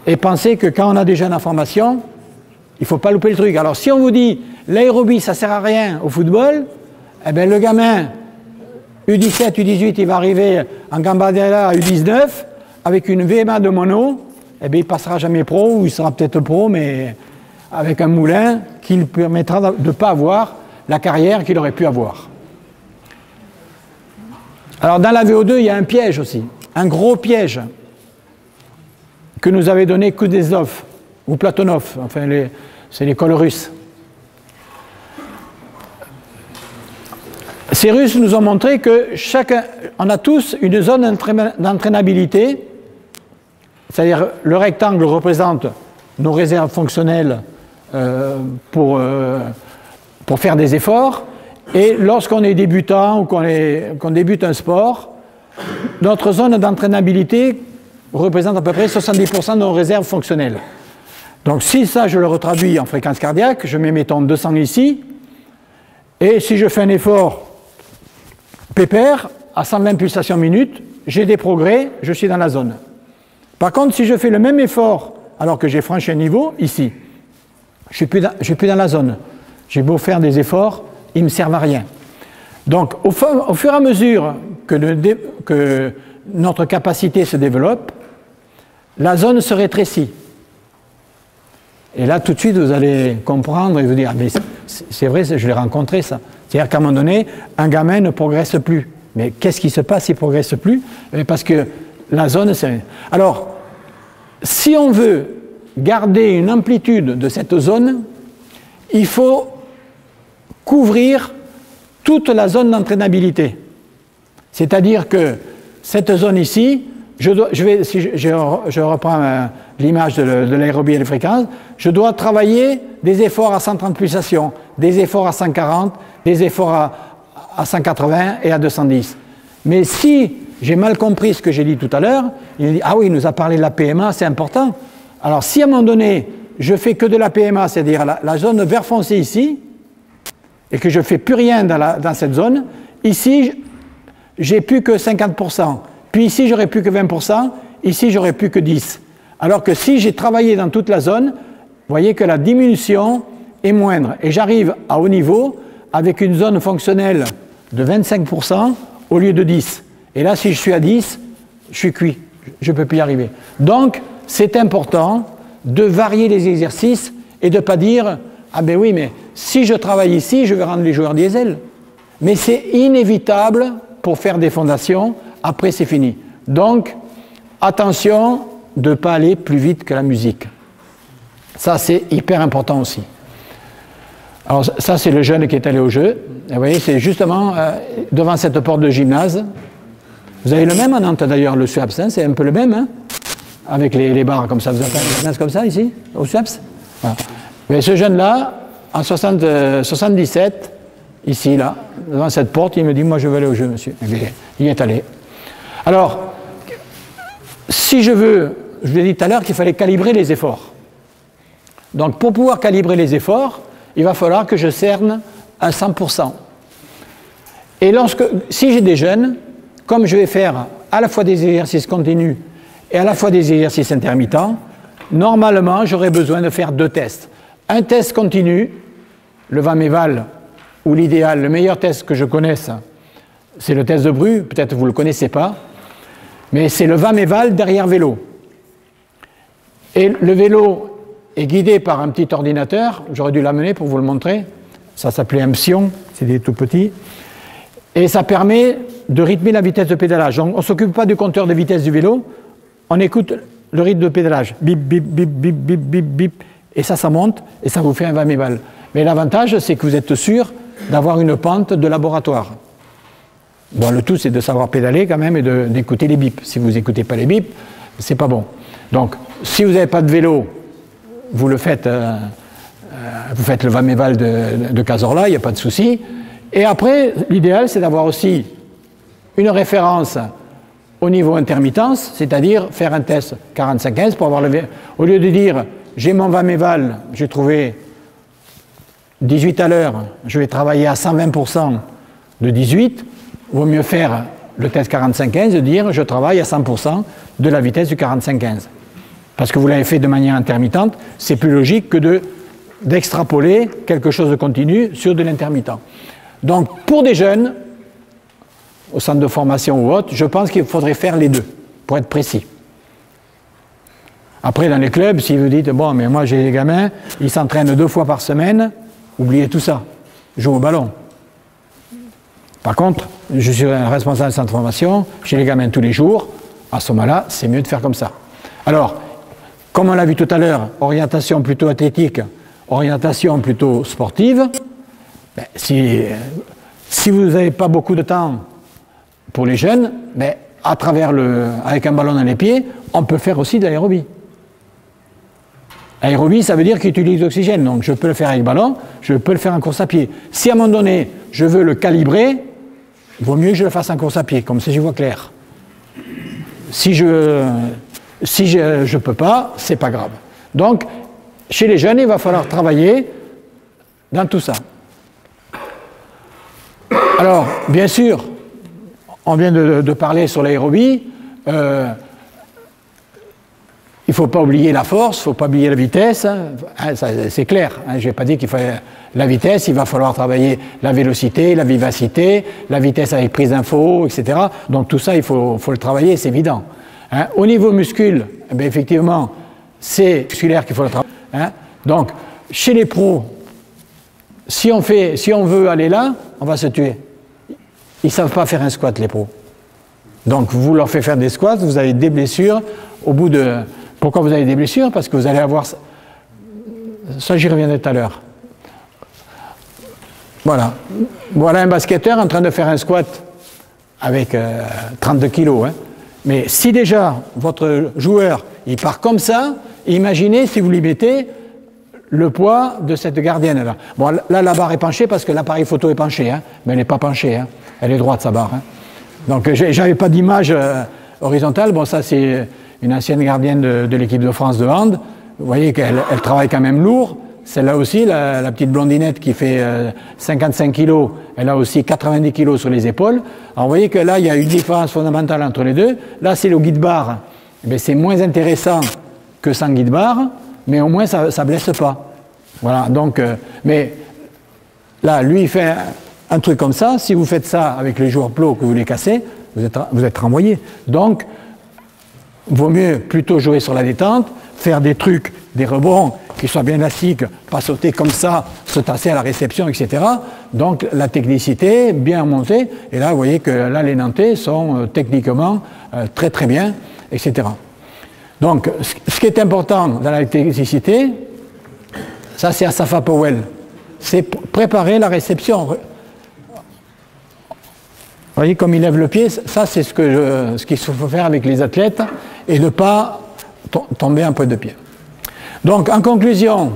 et penser que quand on a des jeunes en formation, il ne faut pas louper le truc. Alors, si on vous dit, l'aérobie, ça ne sert à rien au football, eh bien, le gamin, U17, U18, il va arriver en Gambardella à U19, avec une VMA de mono, eh bien, il ne passera jamais pro, ou il sera peut-être pro, mais avec un moulin qui lui permettra de ne pas avoir la carrière qu'il aurait pu avoir. Alors, dans la VO2, il y a un piège aussi, un gros piège que nous avait donné Kuznetsov, ou Platonov, enfin, c'est l'école russe. Ces Russes nous ont montré que on a tous une zone d'entraînabilité, c'est-à-dire le rectangle représente nos réserves fonctionnelles pour faire des efforts, et lorsqu'on est débutant ou qu'on débute un sport, notre zone d'entraînabilité représente à peu près 70% de nos réserves fonctionnelles. Donc si ça je le retraduis en fréquence cardiaque, je mets mettons 200 ici, et si je fais un effort pépère, à 120 pulsations minutes, j'ai des progrès, je suis dans la zone. Par contre, si je fais le même effort, alors que j'ai franchi un niveau, ici, je ne suis plus dans la zone. J'ai beau faire des efforts, ils ne me servent à rien. Donc, au fur et à mesure que notre capacité se développe, la zone se rétrécit. Et là, tout de suite, vous allez comprendre et vous dire, ah, mais c'est vrai, je l'ai rencontré, ça. C'est-à-dire qu'à un moment donné, un gamin ne progresse plus. Mais qu'est-ce qui se passe s'il ne progresse plus? Parce que la zone, c'est... Alors, si on veut garder une amplitude de cette zone, il faut couvrir toute la zone d'entraînabilité. C'est-à-dire que cette zone ici, si je reprends l'image de l'aérobie et des fréquences, je dois travailler des efforts à 130 pulsations, des efforts à 140, des efforts à 180 et à 210. Mais si j'ai mal compris ce que j'ai dit tout à l'heure, il dit, ah oui, il nous a parlé de la PMA, c'est important. Alors si à un moment donné, je fais que de la PMA, c'est-à-dire la zone vert foncé ici, et que je ne fais plus rien dans cette zone, ici, j'ai plus que 50%. Puis ici, j'aurai plus que 20%. Ici, j'aurai plus que 10%. Alors que si j'ai travaillé dans toute la zone, vous voyez que la diminution est moindre. Et j'arrive à haut niveau avec une zone fonctionnelle de 25% au lieu de 10%. Et là, si je suis à 10%, je suis cuit. Je ne peux plus y arriver. Donc, c'est important de varier les exercices et de ne pas dire « Ah ben oui, mais si je travaille ici, je vais rendre les joueurs diesel. » Mais c'est inévitable pour faire des fondations. Après, c'est fini. Donc, attention de ne pas aller plus vite que la musique. Ça, c'est hyper important aussi. Alors, ça, c'est le jeune qui est allé au jeu. Et vous voyez, c'est justement devant cette porte de gymnase. Vous avez le même à Nantes, d'ailleurs, le SUAPS. Hein, c'est un peu le même, hein, avec les barres comme ça. Vous avez un gymnase comme ça, ici, au SUAPS. Voilà. Mais ce jeune-là, en 77, ici, là, devant cette porte, il me dit, moi, je veux aller au jeu, monsieur. Il y est allé. Alors, si je veux, je vous ai dit tout à l'heure qu'il fallait calibrer les efforts. Donc, pour pouvoir calibrer les efforts, il va falloir que je cerne à 100%. Et si j'ai des jeunes, comme je vais faire à la fois des exercices continus et à la fois des exercices intermittents, normalement, j'aurai besoin de faire 2 tests. Un test continu, le Vameval, ou l'idéal, le meilleur test que je connaisse, c'est le test de Bru, peut-être que vous ne le connaissez pas, mais c'est le Vameval derrière vélo. Et le vélo est guidé par un petit ordinateur, j'aurais dû l'amener pour vous le montrer, ça s'appelait un Psion, c'est des tout petits, et ça permet de rythmer la vitesse de pédalage. Donc, on ne s'occupe pas du compteur de vitesse du vélo, on écoute le rythme de pédalage, bip, bip, bip, bip, bip, bip, bip, et ça monte, et ça vous fait un Vameval. Mais l'avantage, c'est que vous êtes sûr d'avoir une pente de laboratoire. Bon, le tout, c'est de savoir pédaler quand même et d'écouter les bips. Si vous n'écoutez pas les bips, c'est pas bon. Donc, si vous n'avez pas de vélo, vous le faites, vous faites le Vameval de Cazorla, il n'y a pas de souci. Et après, l'idéal, c'est d'avoir aussi une référence au niveau intermittence, c'est-à-dire faire un test 45-15 pour avoir au lieu de dire j'ai mon Vameval, j'ai trouvé 18 à l'heure, je vais travailler à 120% de 18, vaut mieux faire le test 45-15 de dire je travaille à 100% de la vitesse du 45-15. Parce que vous l'avez fait de manière intermittente, c'est plus logique que d'extrapoler quelque chose de continu sur de l'intermittent. Donc pour des jeunes, au centre de formation ou autre, je pense qu'il faudrait faire les deux, pour être précis. Après, dans les clubs, si vous dites, bon, mais moi j'ai des gamins, ils s'entraînent 2 fois par semaine, oubliez tout ça, jouez au ballon. Par contre, je suis un responsable de centre de formation, j'ai les gamins tous les jours, à ce moment-là, c'est mieux de faire comme ça. Alors, comme on l'a vu tout à l'heure, orientation plutôt athlétique, orientation plutôt sportive, ben, si vous n'avez pas beaucoup de temps pour les jeunes, ben, avec un ballon dans les pieds, on peut faire aussi de l'aérobie. Aérobie, ça veut dire qu'il utilise l'oxygène, donc je peux le faire avec ballon, je peux le faire en course à pied. Si à un moment donné, je veux le calibrer, il vaut mieux que je le fasse en course à pied, comme ça j'y vois clair. Si je ne peux pas, c'est pas grave. Donc, chez les jeunes, il va falloir travailler dans tout ça. Alors, bien sûr, on vient de parler sur l'aérobie. Il ne faut pas oublier la force, il ne faut pas oublier la vitesse. C'est clair. Hein, je n'ai pas dit qu'il fallait la vitesse, il va falloir travailler la vélocité, la vivacité, la vitesse avec prise d'info, etc. Donc tout ça, il faut le travailler, c'est évident. Hein, au niveau muscule, eh bien, effectivement, c'est musculaire qu'il faut le travailler. Hein, Donc, chez les pros, si on veut aller là, on va se tuer. Ils ne savent pas faire un squat, les pros. Donc, vous leur faites faire des squats, vous avez des blessures. Au bout de... Pourquoi vous avez des blessures? Parce que vous allez avoir... Ça, j'y reviendrai tout à l'heure. Voilà. Voilà un basketteur en train de faire un squat avec 32 kilos. Hein. Mais si déjà, votre joueur, il part comme ça, imaginez si vous lui mettez le poids de cette gardienne-là. Bon, là, la barre est penchée parce que l'appareil photo est penché, hein, mais elle n'est pas penchée. Hein. Elle est droite, sa barre. Hein. Donc, j'avais pas d'image horizontale. Bon, ça, c'est une ancienne gardienne de l'équipe de France de hand. Vous voyez qu'elle travaille quand même lourd. Celle-là aussi, la petite blondinette qui fait 55 kilos, elle a aussi 90 kilos sur les épaules. Alors, vous voyez que là, il y a une différence fondamentale entre les deux. Là, c'est le guide barre. Eh c'est moins intéressant que sans guide barre, mais au moins, ça ne blesse pas. Voilà, donc, mais là, lui, il fait un truc comme ça. Si vous faites ça avec les joueurs plots que vous les cassez, vous êtes renvoyé. Donc, vaut mieux plutôt jouer sur la détente, faire des trucs, des rebonds qui soient bien élastiques, pas sauter comme ça, se tasser à la réception, etc. Donc, la technicité, bien montée. Et là, vous voyez que là, les Nantais sont techniquement très, très bien, etc. Donc, ce qui est important dans la technicité, ça, c'est Asafa Powell. C'est préparer la réception. Vous voyez comme il lève le pied, ça c'est ce qu'il faut faire avec les athlètes et ne pas tomber un point de pied. Donc en conclusion,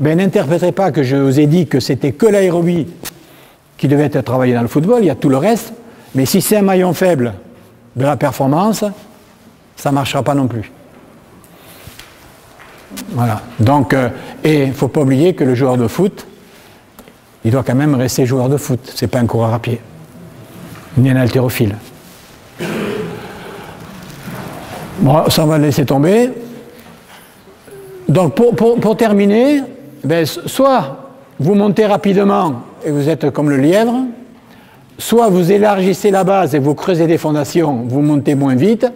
n'interprétez pas que je vous ai dit que c'était que l'aérobie qui devait être travaillée dans le football, il y a tout le reste, mais si c'est un maillon faible de la performance, ça ne marchera pas non plus. Voilà. Donc, et il ne faut pas oublier que le joueur de foot, il doit quand même rester joueur de foot, ce n'est pas un coureur à pied. Ni un haltérophile. Bon, ça on va le laisser tomber. Donc pour terminer, soit vous montez rapidement et vous êtes comme le lièvre, soit vous élargissez la base et vous creusez des fondations, vous montez moins vite,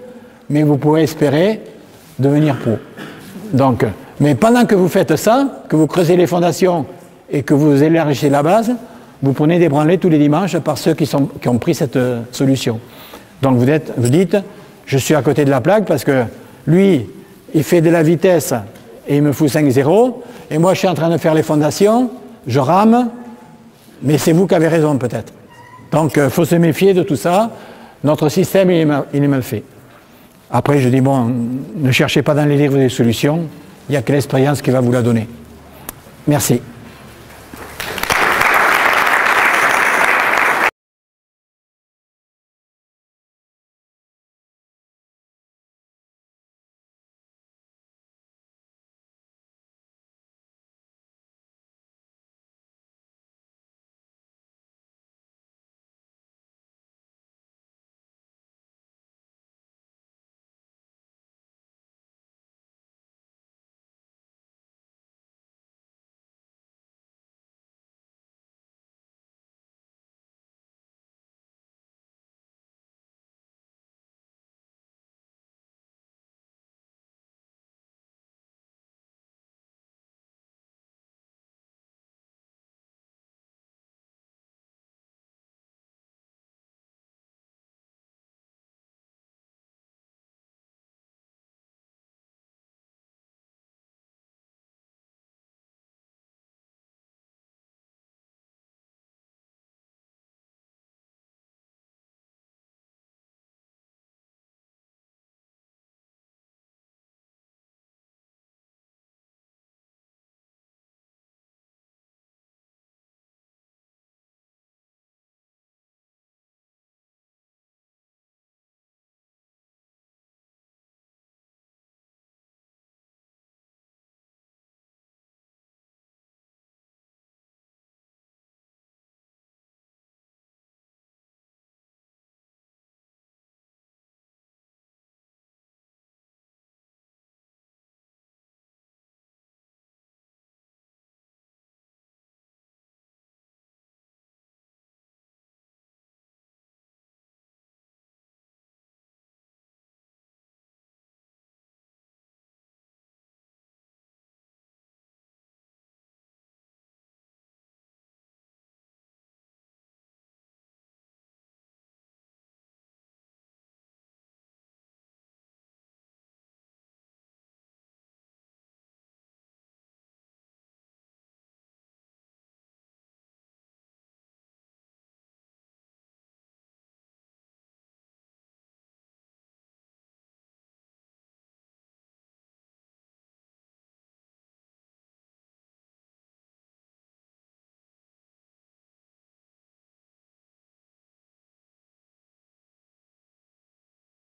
mais vous pourrez espérer devenir pro. Donc, mais pendant que vous faites ça, que vous creusez les fondations et que vous élargissez la base, vous prenez des branlées tous les dimanches par ceux qui ont pris cette solution. Donc vous dites, je suis à côté de la plaque parce que lui, il fait de la vitesse et il me fout 5-0, et moi je suis en train de faire les fondations, je rame, mais c'est vous qui avez raison peut-être. Donc il faut se méfier de tout ça, notre système il est mal fait. Après je dis, bon, ne cherchez pas dans les livres des solutions, il n'y a que l'expérience qui va vous la donner. Merci.